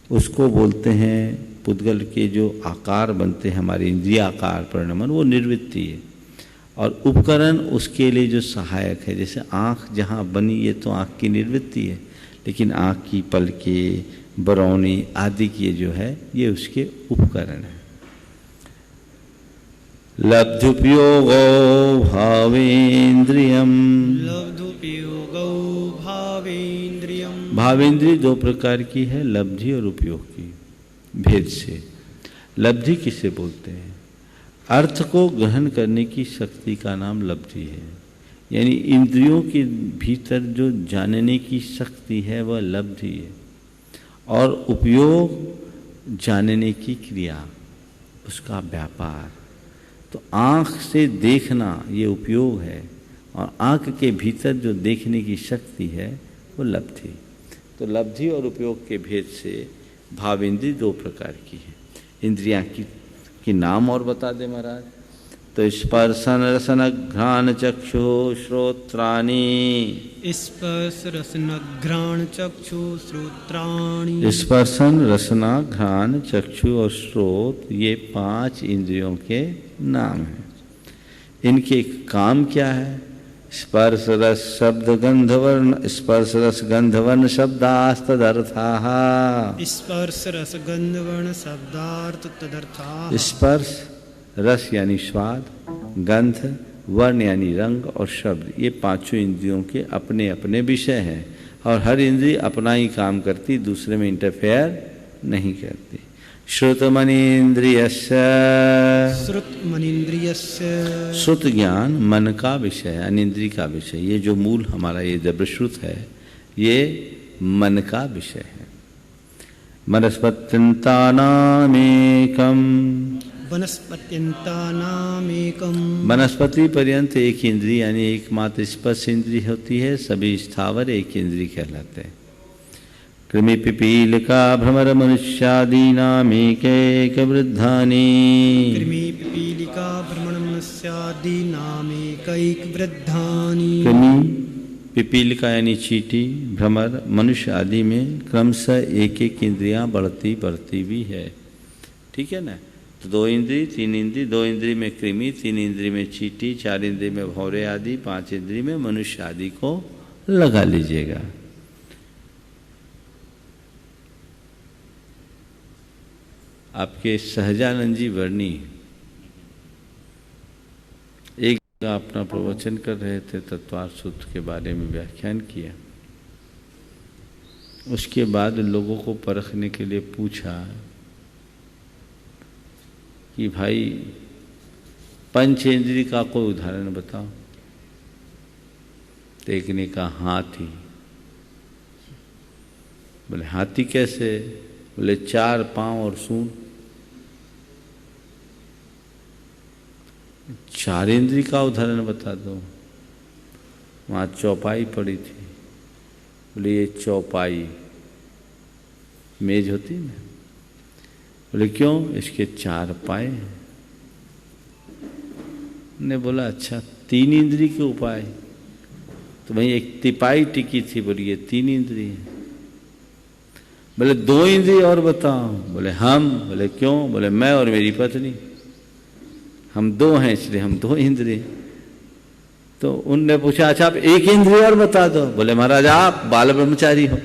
उसको बोलते हैं पुद्गल के जो आकार बनते हैं हमारे इंद्रिय आकार परिणमन, वो निर्वृत्ति है। और उपकरण उसके लिए जो सहायक है, जैसे आँख जहाँ बनी ये तो आँख की निर्वृत्ति है, लेकिन आँख की पलकें, बरौनी आदि की जो है ये उसके उपकरण है। लब्धुपयोगो भावेन्द्रियम, लब्धुपयोगो भावेन्द्रियम। भावेंद्रिय दो प्रकार की है, लब्धि और उपयोग की भेद से। लब्धि किसे बोलते हैं? अर्थ को ग्रहण करने की शक्ति का नाम लब्धि है, यानी इंद्रियों के भीतर जो जानने की शक्ति है वह लब्धि है। और उपयोग जानने की क्रिया, उसका व्यापार। तो आँख से देखना ये उपयोग है, और आँख के भीतर जो देखने की शक्ति है वो लब्धि। तो लब्धि और उपयोग के भेद से भावेंद्रिय दो प्रकार की है। इंद्रियां की नाम और बता दे महाराज। तो स्पर्शन रसन घ्राण चक्षु श्रोत्राणि, स्पर्श रसन घ्राण चक्षु श्रोत्राणि। स्पर्शन रसना घ्राण चक्षु और श्रोत ये 5 इंद्रियों के नाम हैं। इनके काम क्या है? स्पर्श रस शब्द गंध वर्ण, स्पर्श रस गंध वर्ण शब्दास्तदर्थाः। स्पर्श रस गंध वर्ण शब्दार्थ तदर्थाः। स्पर्श रस यानी स्वाद, गंध, वर्ण यानी रंग और शब्द, ये 5 इंद्रियों के अपने अपने विषय हैं। और हर इंद्रिय अपना ही काम करती, दूसरे में इंटरफेयर नहीं करती। श्रुतमनीन्द्रियस्य, श्रुतमनीन्द्रियस्य। श्रुत ज्ञान मन का विषय है, अनिंद्रिय का विषय। ये जो मूल हमारा ये दब्रश्रुत है ये मन का विषय है। वनस्पत्यन्तानामेकम, वनस्पत्यन्तानामेकम। वनस्पति पर्यंत एक इंद्रिय यानी एकमात्र स्पर्श इंद्रिय होती है। सभी स्थावर एक इंद्रिय कहलाते हैं। कृमि पिपीलिका भ्रमर मनुष्यादीनामेकैक वृद्धानि, कृमि पिपीलिका भ्रमर मनुष्यादीनामेकैक वृद्धानि। कृमि पिपीलिका यानी चींटी, भ्रमर, मनुष्य आदि में क्रमशः एक एक इंद्रियां बढ़ती बढ़ती भी है। ठीक है ना? तो 2 इंद्रिय 3 इंद्रिय, 2 इंद्रिय में कृमि, 3 इंद्रिय में चींटी, 4 इंद्रिय में भौरे आदि, 5 इंद्रिय में मनुष्य आदि को लगा लीजिएगा। आपके सहजानंद जी वर्णी एक अपना प्रवचन कर रहे थे, तत्वार्थ सूत्र के बारे में व्याख्यान किया। उसके बाद लोगों को परखने के लिए पूछा कि भाई पंचेंद्रिय का कोई उदाहरण बताओ। तो एक ने कहा हाथी। बोले हाथी कैसे? बोले 4 पांव और सूंड। 4 इंद्रिय का उदाहरण बता दो। वहाँ चौपाई पड़ी थी। बोले ये चौपाई मेज होती ना। बोले क्यों? इसके 4 पाए हैं। ने बोला अच्छा 3 इंद्रिय के उपाय? तो वहीं एक तिपाई टिकी थी। बोली ये 3 इंद्रिय है। बोले 2 इंद्रिय और बताओ। बोले हम। बोले क्यों? बोले मैं और मेरी पत्नी, हम 2 हैं इसलिए हम 2 इंद्रिय। तो उनने पूछा अच्छा आप 1 इंद्रिय और बता दो। बोले महाराज आप बाल ब्रह्मचारी हो।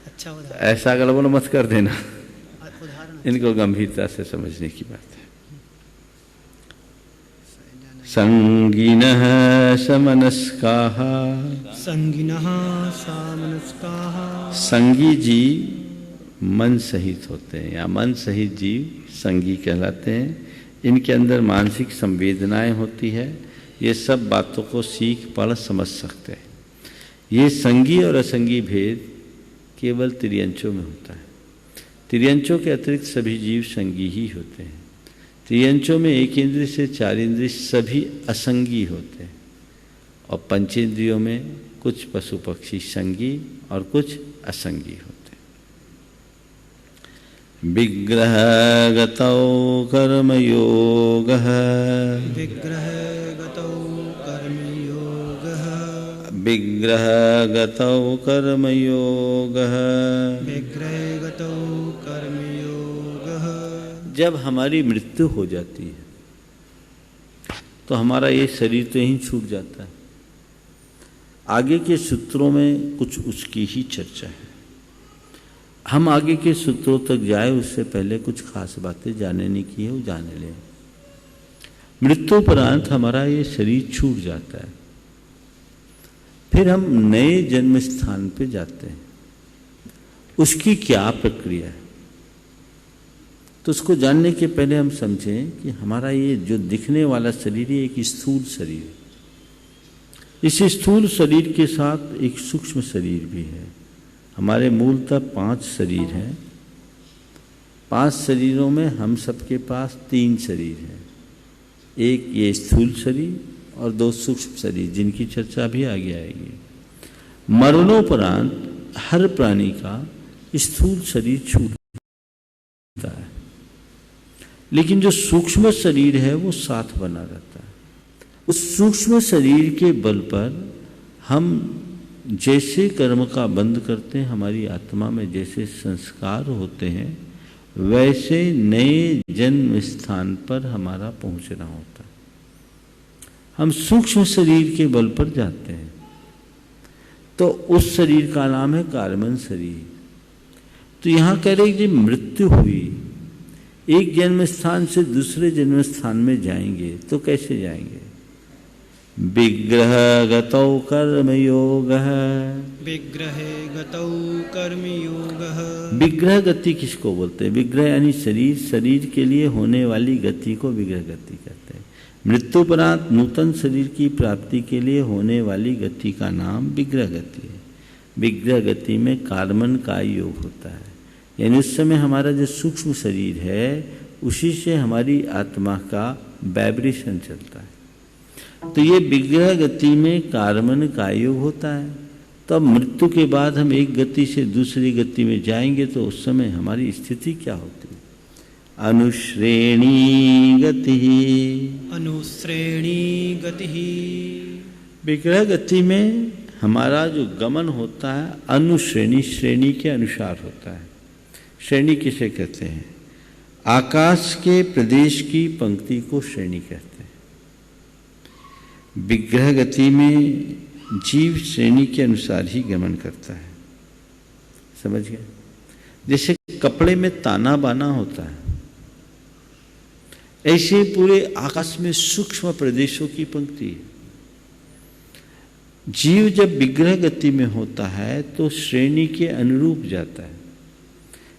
अच्छा ऐसा गड़बड़ मत कर देना। इनको गंभीरता से समझने की बात है। संगीनः समनस्काः, संगीनः समनस्काः। संगी जीव मन सहित होते हैं या मन सहित जीव संगी कहलाते हैं। इनके अंदर मानसिक संवेदनाएं होती है। ये सब बातों को सीख पढ़ समझ सकते हैं। ये संगी और असंगी भेद केवल त्रियंचों में होता है। त्रियंचों के अतिरिक्त सभी जीव संगी ही होते हैं। त्रियंचों में 1 इंद्रिय से 4 इंद्रिय सभी असंगी होते हैं। और पंचेंद्रियों में कुछ पशु पक्षी संगी और कुछ असंगी होते हैं। विग्रहगतौ कर्मयोगः, विग्रहगतौ कर्मयोगः, विग्रहगतौ कर्मयोगः, विग्रहगतौ कर्मयोगः। जब हमारी मृत्यु हो जाती है तो हमारा ये शरीर तो यहीं छूट जाता है। आगे के सूत्रों में कुछ उसकी ही चर्चा है। हम आगे के सूत्रों तक जाए उससे पहले कुछ खास बातें जानने की है, वो जाने लें। मृत्युपरांत हमारा ये शरीर छूट जाता है, फिर हम नए जन्म स्थान पे जाते हैं। उसकी क्या प्रक्रिया है, तो उसको जानने के पहले हम समझें कि हमारा ये जो दिखने वाला शरीर है एक स्थूल शरीर है। इस स्थूल शरीर के साथ एक सूक्ष्म शरीर भी है। हमारे मूलतः 5 शरीर हैं। 5 शरीरों में हम सबके पास 3 शरीर हैं। एक ये स्थूल शरीर और 2 सूक्ष्म शरीर, जिनकी चर्चा भी आगे आएगी। मरणोपरांत हर प्राणी का स्थूल शरीर छूटता है, लेकिन जो सूक्ष्म शरीर है वो साथ बना रहता है। उस सूक्ष्म शरीर के बल पर हम जैसे कर्म का बंध करते हैं, हमारी आत्मा में जैसे संस्कार होते हैं, वैसे नए जन्म स्थान पर हमारा पहुंचना होता है। हम सूक्ष्म शरीर के बल पर जाते हैं, तो उस शरीर का नाम है कार्बन शरीर। तो यहाँ कह रहे कि मृत्यु हुई, एक जन्म स्थान से दूसरे जन्म स्थान में जाएंगे, तो कैसे जाएंगे? विग्रह गतौ कर्मयोगः। विग्रहे गतौ कर्मयोगः। विग्रह गति किसको बोलते हैं? विग्रह यानी शरीर, शरीर के लिए होने वाली गति को विग्रह गति कहते हैं। मृत्युपरांत नूतन शरीर की प्राप्ति के लिए होने वाली गति का नाम विग्रह गति है। विग्रह गति में कार्बन का योग होता है, यानी उस समय हमारा जो सूक्ष्म शरीर है उसी से हमारी आत्मा का वाइब्रेशन चलता है। तो ये विग्रह गति में कार्बन का योग होता है। तो अब मृत्यु के बाद हम एक गति से दूसरी गति में जाएंगे, तो उस समय हमारी स्थिति क्या होती है? अनुश्रेणी गति। अनुश्रेणी गति। विग्रह गति में हमारा जो गमन होता है अनुश्रेणी, श्रेणी के अनुसार होता है। श्रेणी किसे कहते हैं? आकाश के प्रदेश की पंक्ति को श्रेणी कहते हैं। विग्रह गति में जीव श्रेणी के अनुसार ही गमन करता है। समझ गए? जैसे कपड़े में ताना बाना होता है, ऐसे पूरे आकाश में सूक्ष्म प्रदेशों की पंक्ति है। जीव जब विग्रह गति में होता है तो श्रेणी के अनुरूप जाता है,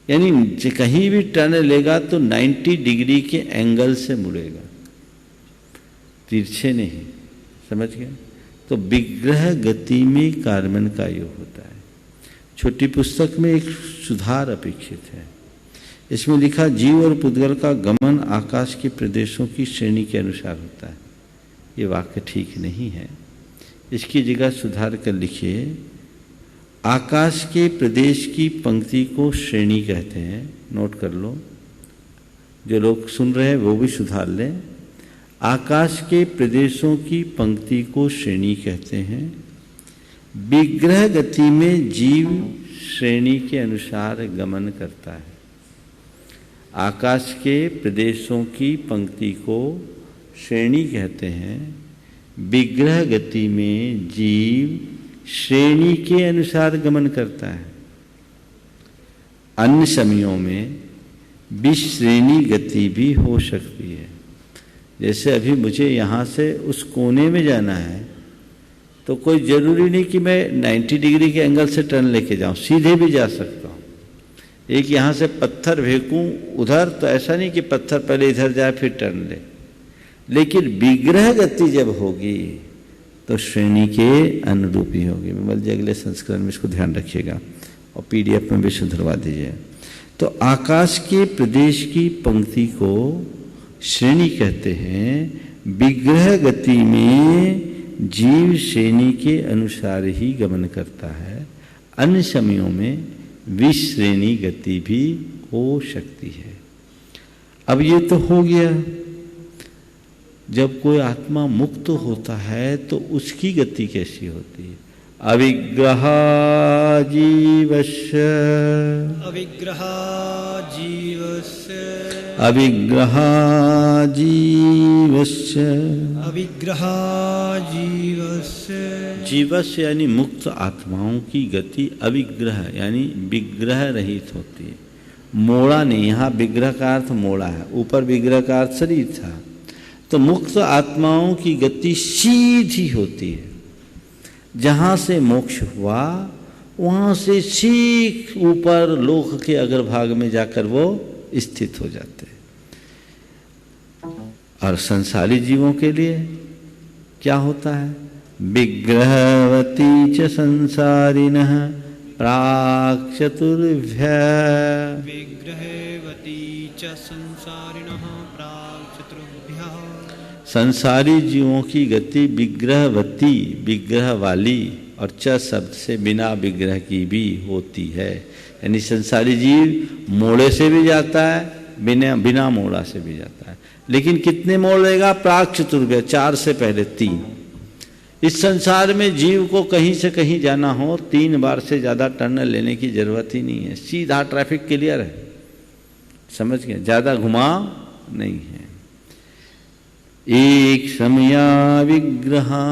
यानी कहीं भी टर्न लेगा तो 90 डिग्री के एंगल से मुड़ेगा, तिरछे नहीं। समझ गए? तो विग्रह गति में कार्बन का योग होता है। छोटी पुस्तक में एक सुधार अपेक्षित है। इसमें लिखा जीव और पुद्गल का गमन आकाश के प्रदेशों की श्रेणी के अनुसार होता है। ये वाक्य ठीक नहीं है। इसकी जगह सुधार कर लिखिए आकाश के प्रदेश की पंक्ति को श्रेणी कहते हैं। नोट कर लो, जो लोग सुन रहे हैं वो भी सुधार लें। आकाश के प्रदेशों की पंक्ति को श्रेणी कहते हैं। विग्रह गति में जीव श्रेणी के अनुसार गमन करता है। आकाश के प्रदेशों की पंक्ति को श्रेणी कहते हैं। विग्रह गति में जीव श्रेणी के अनुसार गमन करता है। अन्य समयों में विश्रेणी गति भी हो सकती है। जैसे अभी मुझे यहाँ से उस कोने में जाना है, तो कोई ज़रूरी नहीं कि मैं 90 डिग्री के एंगल से टर्न लेके जाऊँ, सीधे भी जा सकता हूँ। एक यहाँ से पत्थर फेंकूँ उधर, तो ऐसा नहीं कि पत्थर पहले इधर जाए फिर टर्न ले। लेकिन विग्रह गति जब होगी तो श्रेणी के अनुरूप ही होगी। विमल जी अगले संस्करण में इसको ध्यान रखिएगा और PDF में भी सुधरवा दीजिए। तो आकाश के प्रदेश की पंक्ति को श्रेणी कहते हैं। विग्रह गति में जीव श्रेणी के अनुसार ही गमन करता है। अन्य समयों में विश्रेणी गति भी हो सकती है। अब ये तो हो गया, जब कोई आत्मा मुक्त होता है तो उसकी गति कैसी होती है? अविग्रह जीवस्य। अविग्रह जीवस्य। अविग्रहा जीवस्य। अविग्रहा जीवस्य। जीवस्य यानी मुक्त आत्माओं की गति अविग्रह यानी विग्रह रहित होती है, मोड़ा नहीं। यहाँ विग्रह का अर्थ मोड़ा है, ऊपर विग्रह का अर्थ शरीर था। तो मुक्त आत्माओं की गति सीधी होती है, जहाँ से मोक्ष हुआ वहाँ से सीख ऊपर लोक के अग्रभाग में जाकर वो स्थित हो जाते हैं। और संसारी जीवों के लिए क्या होता है? विग्रहवती च संसारिणः प्राक् चतुर्भ्य। विग्रहवती च संसारिणः प्राक् चतुर्भ्यः। संसारी जीवों की गति विग्रहवती, विग्रह वाली, और च शब्द से बिना विग्रह की भी होती है। यानी संसारी जीव मोड़े से भी जाता है, बिना मोड़ा से भी जाता है। लेकिन कितने मोड़ लेगा? प्राक चतुर्भ्य, 4 से पहले 3। इस संसार में जीव को कहीं से कहीं जाना हो 3 बार से ज़्यादा टर्न लेने की जरूरत ही नहीं है। सीधा ट्रैफिक क्लियर है, समझ गए? ज़्यादा घुमाव नहीं है। एक समया विग्रहा,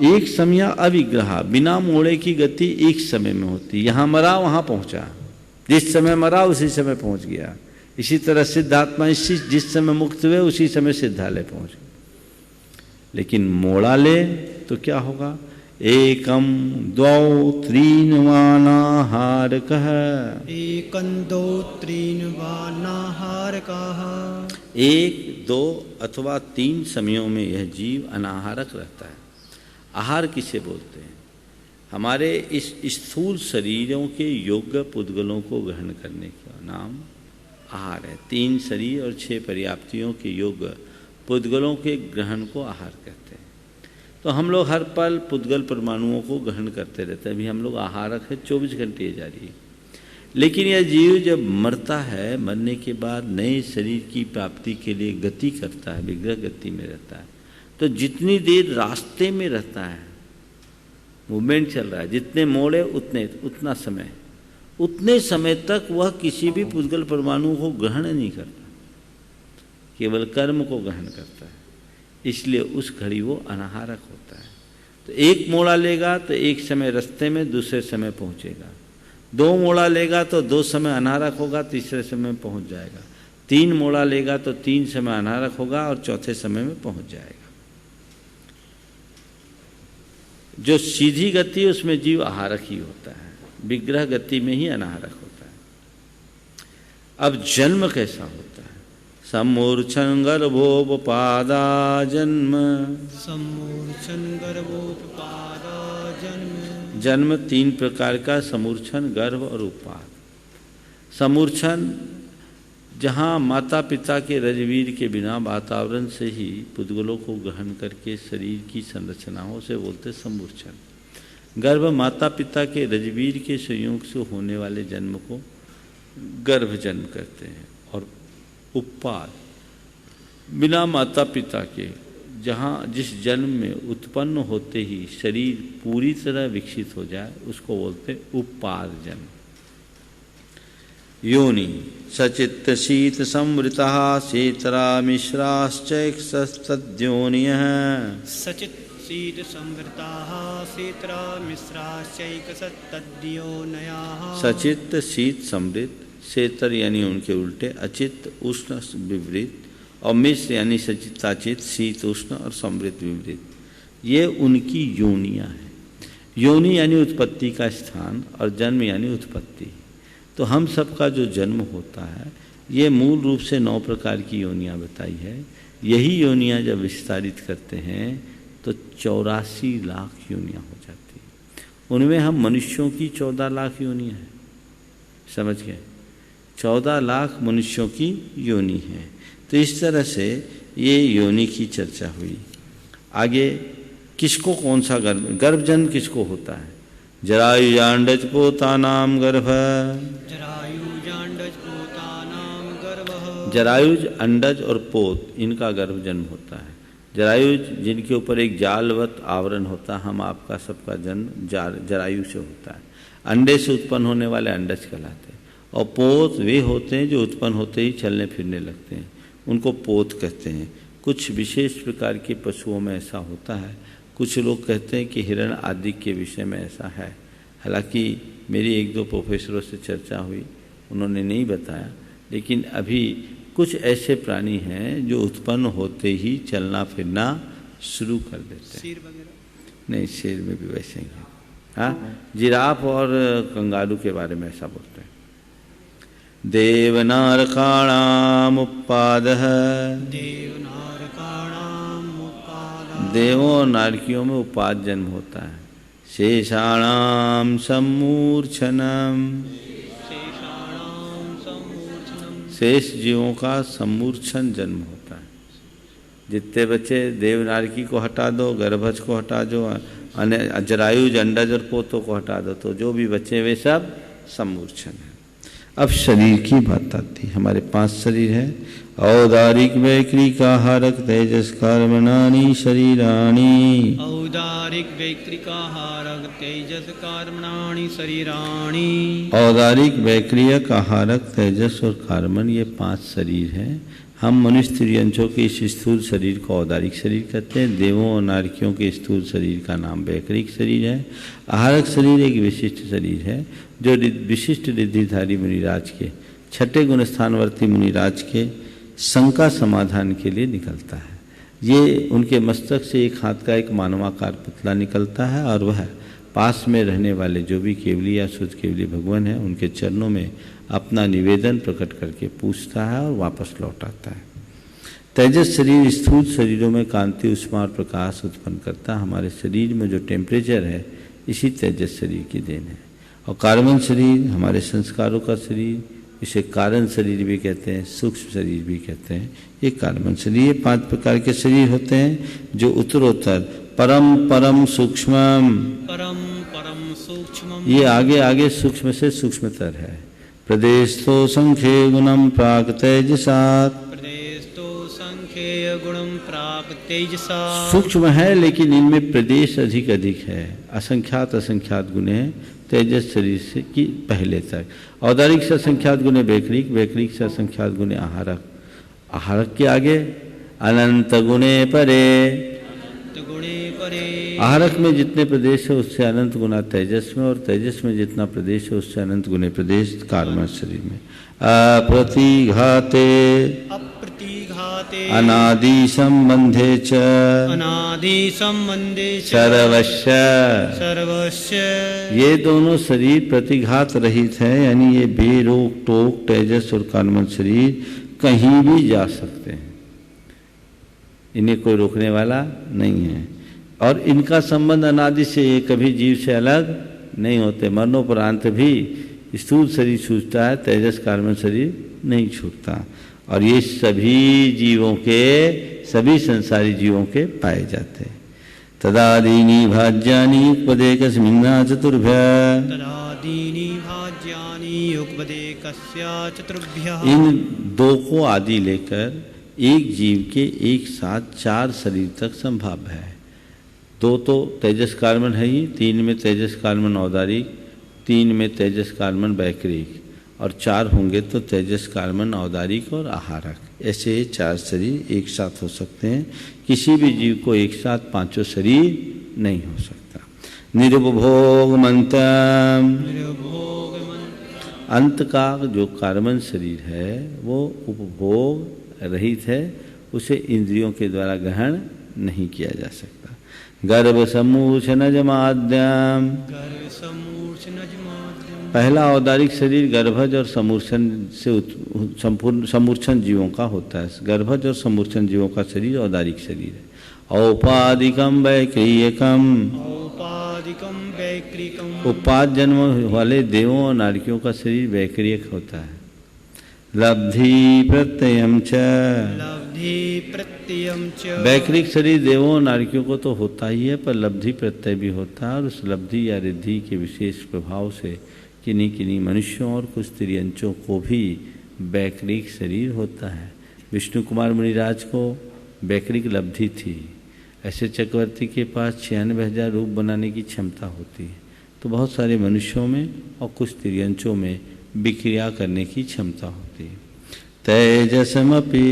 एक समया अविग्रहा, बिना मोड़े की गति एक समय में होती। यहाँ मरा वहाँ पहुँचा, जिस समय मरा उसी समय पहुँच गया। इसी तरह सिद्धात्मा जिस समय मुक्त हुए उसी समय सिद्धालय पहुँच गए। लेकिन मोड़ा ले तो क्या होगा? एकम द्वौ त्रीन वानाहारकः। एकं द्वौ त्रीन वानाहारकः। 1, 2 अथवा 3 समयों में यह जीव अनाहारक रहता है। आहार किसे बोलते हैं? हमारे इस स्थूल शरीरों के योग्य पुद्गलों को ग्रहण करने का नाम आहार है। 3 शरीर और 6 पर्याप्तियों के योग्य पुद्गलों के ग्रहण को आहार कहते हैं। तो हम लोग हर पल पुद्गल परमाणुओं को ग्रहण करते रहते हैं। अभी हम लोग आहारक है, 24 घंटे ये जारी है। लेकिन यह जीव जब मरता है, मरने के बाद नए शरीर की प्राप्ति के लिए गति करता है, विग्रह गति में रहता है। तो जितनी देर रास्ते में रहता है, मूवमेंट चल रहा है, जितने मोड़े उतना समय, उतने समय तक वह किसी भी पुद्गल परमाणु को ग्रहण नहीं करता, केवल कर्म को ग्रहण करता है। इसलिए उस घड़ी वो अनाहारक होता है। तो एक मोड़ा लेगा तो एक समय रास्ते में, दूसरे समय पहुंचेगा। 2 मोड़ा लेगा तो 2 समय अनाहारक होगा, तीसरे समय पहुंच जाएगा। 3 मोड़ा लेगा तो 3 समय अनाहारक होगा और चौथे समय में पहुंच जाएगा। जो सीधी गति उसमें जीव आहारक ही होता है, विग्रह गति में ही अनाहारक होता है। अब जन्म कैसा होता है? सम्मूर्छन गर्भोपपादा जन्म। सम्मूर्छन गर्भोपपादा जन्म। जन्म 3 प्रकार का, समूर्छन, गर्भ और उपाद। समूर्छन जहाँ माता पिता के रजवीर के बिना वातावरण से ही पुद्गलों को ग्रहण करके शरीर की संरचना हो, उसे बोलते समूर्छन। गर्भ माता पिता के रजवीर के संयोग से होने वाले जन्म को गर्भ जन्म कहते हैं। और उपाद बिना माता पिता के, जहाँ जिस जन्म में उत्पन्न होते ही शरीर पूरी तरह विकसित हो जाए, उसको बोलते उपाद जन्म। योनि सचित्त शीत समृता शीतरा मिश्राश्चैकसस्तद्योनियः। सचित् शीत समृताः शीतरा मिश्राश्चैकसस्तद्योनयः। सचित्त शीत समृत, शेतर यानी उनके उल्टे, अचित उष्ण विपरीत, और मिश्र यानी सचिताचित, शीत उष्ण और समृत विपरीत। ये उनकी योनियाँ हैं। योनि यानी उत्पत्ति का स्थान और जन्म यानी उत्पत्ति। तो हम सबका जो जन्म होता है, ये मूल रूप से 9 प्रकार की योनियाँ बताई है। यही योनियाँ जब विस्तारित करते हैं तो 84 लाख योनियाँ हो जाती हैं। उनमें हम मनुष्यों की 14 लाख योनियाँ हैं, समझ गए? 14 लाख मनुष्यों की योनि है। तो इस तरह से ये योनि की चर्चा हुई। आगे किसको कौन सा गर्भ जन्म किसको होता है? जरायुजांडज पोतानाम गर्भ। जरायुजांडज पोतानाम गर्भ। जरायुज, अंडज और पोत, इनका गर्भ जन्म होता है। जरायुज जिनके ऊपर एक जालवत आवरण होता है, हम आपका सबका जन्म जरायु से होता है। अंडे से उत्पन्न होने वाले अंडज कहलाते हैं। और पोत वे होते हैं जो उत्पन्न होते ही चलने फिरने लगते हैं, उनको पोत कहते हैं। कुछ विशेष प्रकार के पशुओं में ऐसा होता है। कुछ लोग कहते हैं कि हिरण आदि के विषय में ऐसा है। हालांकि मेरी एक दो प्रोफेसरों से चर्चा हुई, उन्होंने नहीं बताया, लेकिन अभी कुछ ऐसे प्राणी हैं जो उत्पन्न होते ही चलना फिरना शुरू कर देते हैं। शेर वगैरह? नहीं, शेर में भी वैसे ही है। हाँ, जिराफ और कंगारू के बारे में ऐसा बोलते हैं। देवनारकाणाम उपादः, देवों और नारकियों में उपाद जन्म होता है। शेषाणाम सम्मूर्छनम, शेष जीवों का सम्मूर्छन जन्म होता है। जितने बच्चे देवनारकी को हटा दो, गर्भज को हटा दो, जरायुज, अंडज और पोतों को हटा दो, तो जो भी बच्चे वे सब सम्मूर्छन है। अब शरीर की बात आती है। हमारे 5 शरीर है। औदारिक वैक्रिक आहारक तेजस कर्मणानि शरीराणि, औदारिक वैक्रिक आहारक तेजस कर्मणानि शरीराणि। औदारिक वैक्रियक आहारक तेजस और कार्बन, ये 5 शरीर हैं। हम मनुष्य त्रियंचों के इस स्थूल शरीर को औदारिक शरीर कहते हैं। देवों और नारकियों के स्थूल शरीर का नाम वैक्रिक शरीर है। आहारक शरीर एक विशिष्ट शरीर है जो विशिष्ट रिद्धिधारी मुनिराज के, छठे गुणस्थानवर्ती मुनिराज के शंका समाधान के लिए निकलता है। ये उनके मस्तक से एक हाथ का एक मानवाकार पुतला निकलता है और वह पास में रहने वाले जो भी केवली या शुद्ध केवली भगवान है उनके चरणों में अपना निवेदन प्रकट करके पूछता है और वापस लौट आता है। तेजस शरीर स्थूल शरीरों में कांति, उष्मा और प्रकाश उत्पन्न करता है। हमारे शरीर में जो टेम्परेचर है इसी तेजस शरीर की देन है। और कार्बन शरीर हमारे संस्कारों का शरीर, इसे कारण शरीर भी कहते हैं, सूक्ष्म शरीर भी कहते हैं। ये कार्बन शरीर, ये 5 प्रकार के शरीर होते हैं जो उत्तरोत्तर परम परम सूक्ष्मम, परम परम सूक्ष्मम, ये आगे आगे सूक्ष्म से सूक्ष्मतर है। प्रदेशतो संख्ये गुणम प्राक तेजसात्, प्रदेशतो संख्ये गुणम प्राक तेजसात्। सूक्ष्म है लेकिन इनमें प्रदेश अधिक अधिक है। असंख्यात असंख्यात गुण है तेजस शरीर से की पहले तक। औदारिक से असंख्यात गुण वैक्रिक, वैक्रिक से असंख्यात गुण आहारक, आहारक के आगे अनंत गुणे परे। आहारक में जितने प्रदेश है उससे अनंत गुना तेजस में, और तेजस में जितना प्रदेश है उससे अनंत गुने प्रदेश कार्बन शरीर में। अप्रतिघाते, अप्रतिघाते, अनादि संबंधे च, अनादि संबंधे च, सर्वस्य, सर्वस्य। ये दोनों शरीर प्रतिघात रहित है, यानी ये बेरोक टोक तेजस और कार्बन शरीर कहीं भी जा सकते हैं, इन्हें कोई रोकने वाला नहीं है। और इनका संबंध अनादि से, ये कभी जीव से अलग नहीं होते। मरणोपरांत भी स्थूल शरीर छूटता है, तेजस कार्बन शरीर नहीं छूटता। और ये सभी जीवों के, सभी संसारी जीवों के पाए जाते हैं। तदादीनि भाज्यानि उपदेकस्मिन्ना चतुर्भ्य, तदादीनि भाज्यानि उपदेकस्या चतुर्भ्यः। इन 2 को आदि लेकर एक जीव के एक साथ 4 शरीर तक संभव है। 2 तो तेजस कार्बन है ही, 3 में तेजस कार्बन औदारिक, 3 में तेजस कार्बन वैक्रिक, और 4 होंगे तो तेजस कार्बन औदारिक और आहारक। ऐसे 4 शरीर एक साथ हो सकते हैं। किसी भी जीव को एक साथ 5 शरीर नहीं हो सकता। निरुपभोग मंत्रम, अंत का जो कार्बन शरीर है वो उपभोग रहित है, उसे इंद्रियों के द्वारा ग्रहण नहीं किया जा सकता। गर्भ समूर्छनजमाद्यम, पहला औदारिक शरीर गर्भज और समूर्छन से संपूर्ण समूर्छन जीवों का होता है। गर्भज और समूर्छन जीवों का शरीर औदारिक शरीर है। औपादिकम वैक्रियकम, औपादिकम वैक्रिकम, उपाद जन्म वाले देवों और नारकियों का शरीर वैक्रियक होता है। लब्धि प्रत्ययम च, लब्धि प्रत्ययम च, वैक्रिक शरीर देवों और नारकियों को तो होता ही है, पर लब्धि प्रत्यय भी होता है। और उस लब्धि या रिद्धि के विशेष प्रभाव से किन्हीं किन्हीं मनुष्यों और कुछ त्रियंचों को भी वैक्रिक शरीर होता है। विष्णु कुमार मुनिराज को वैक्रिक लब्धि थी। ऐसे चक्रवर्ती के पास 96,000 रूप बनाने की क्षमता होती है। तो बहुत सारे मनुष्यों में और कुछ त्रियंचों में विक्रिया करने की क्षमता होती है। तेजसमपि,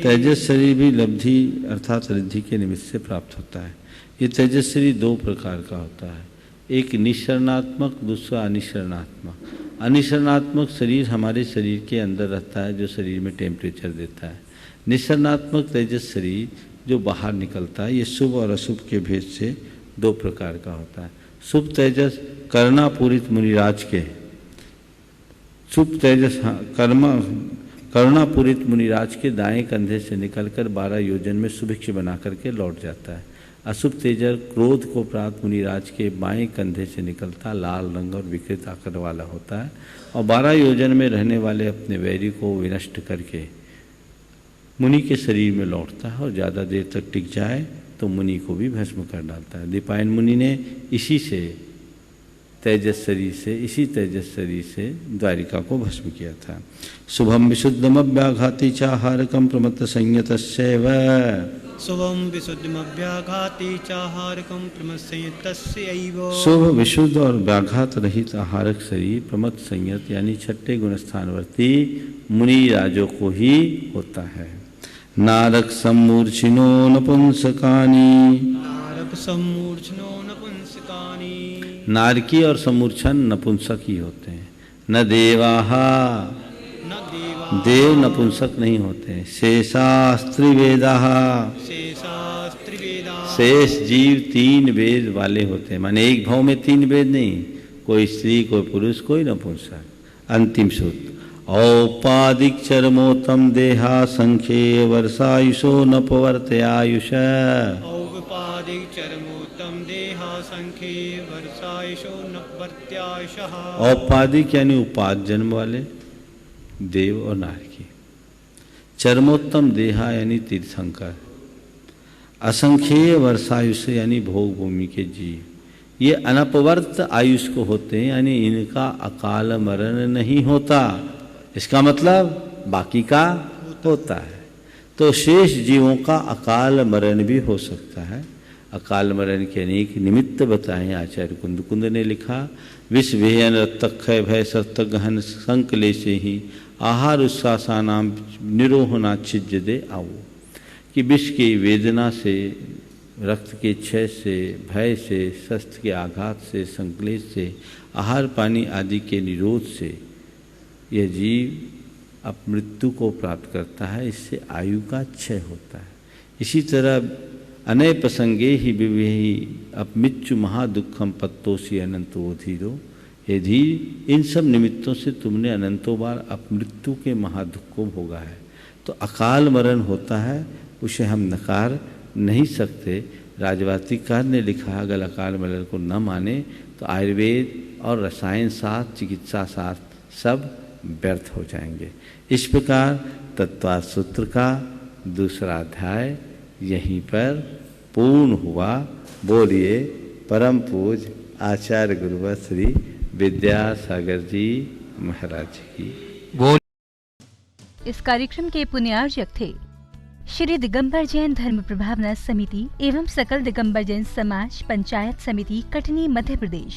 तेजस शरीर भी लब्धि अर्थात रिद्धि के निमित्त से प्राप्त होता है। ये तेजस शरीर दो प्रकार का होता है, एक निःसरणात्मक, दूसरा अनिःसरणात्मक। अनिःसरणात्मक शरीर हमारे शरीर के अंदर रहता है, जो शरीर में टेम्परेचर देता है। निःसरणात्मक तेजस शरीर जो बाहर निकलता है, ये शुभ और अशुभ के भेद से दो प्रकार का होता है। शुभ तेजस कर्णापूरित मुनिराज के, शुभ तेजस कर्णापूरित मुनिराज के दाएं कंधे से निकलकर 12 योजन में सुभिक्ष बना करके लौट जाता है। अशुभ तेजस क्रोध को प्राप्त मुनिराज के बाएं कंधे से निकलता, लाल रंग और विकृत आकार वाला होता है और 12 योजन में रहने वाले अपने वैरी को विनष्ट करके मुनि के शरीर में लौटता है और ज़्यादा देर तक टिक जाए तो मुनि को भी भस्म कर डालता है। दीपायन मुनि ने इसी तेजस शरीर से द्वारिका को भस्म किया था। शुभम विशुद्धमव्याघाति चाहारकम प्रमत्त संयतस्यैव, शुभम विशुद्धमव्याघाति चाहारकम प्रमत्त संयतस्यैव। शुभ विशुद्ध और व्याघात रहित आहारक शरीर प्रमत्त संयत यानी छठे गुणस्थानवर्ती मुनि राजों को ही होता है। नारक सम्मूर्छिनो नपुंसकानि, नारक सम्मूर्छिनो नपुंसकानि, नारकी और सम्मूर्छन नपुंसक ही होते हैं। न देवाहा, न देवा, देव नपुंसक नहीं होते हैं। शेषास्त्रिवेदाः, शेषास्त्रिवेदा, शेष जीव 3 वेद वाले होते हैं, माने एक भाव में 3 वेद नहीं, कोई स्त्री, कोई पुरुष, कोई नपुंसक। अंतिम सूत्र, औपादिक चरमोत्तम देहा संख्ये वर्षायुषो नपवर्तयायुष, औपादिक चरमोत्तम देहा संख्ये वर्षायुषो नपवर्तयायुषः। औपादिक यानी उपाद जन्म वाले देव और नारकी, चरमोत्तम देहा यानी तीर्थंकर, असंख्येय वर्षायुष यानी भोग भूमि के जीव, ये अनपवर्त आयुष को होते हैं, यानी इनका अकाल मरण नहीं होता। इसका मतलब बाकी का होता है। तो शेष जीवों का अकाल मरण भी हो सकता है। अकाल मरण के अनेक निमित्त बताएं आचार्य कुंद ने लिखा, विष भेयन रत्तक्षय भय सत्त गहन संकले से ही आहार उच्छ्वासानाम निरोहना छिज्य दे आओ, कि विष की वेदना से, रक्त के क्षय से, भय से, शस्त्र के आघात से, संक्लेश से, आहार पानी आदि के निरोध से यह जीव अब मृत्यु को प्राप्त करता है, इससे आयु का क्षय होता है। इसी तरह अनय प्रसंगे ही विवेही अपमिच्चु महादुखम पत्तोसी अनंतो धीरो, हे धीर, इन सब निमित्तों से तुमने अनंतों बार अपमृत्यु के महादुख को भोगा है। तो अकाल मरण होता है, उसे हम नकार नहीं सकते। राजवाटिकार ने लिखा, अगर अकाल मरण को न माने तो आयुर्वेद और रसायन शास्त्र, चिकित्सा शास्त्र सब व्यर्थ हो जाएंगे। इस प्रकार तत्वार्थ सूत्र का दूसरा अध्याय यहीं पर पूर्ण हुआ। बोलिए परम पूज्य आचार्य गुरुवर श्री विद्यासागर जी महाराज की बोल। इस कार्यक्रम के पुण्यार्जक थे श्री दिगंबर जैन धर्म प्रभावना समिति एवं सकल दिगंबर जैन समाज पंचायत समिति कटनी मध्य प्रदेश।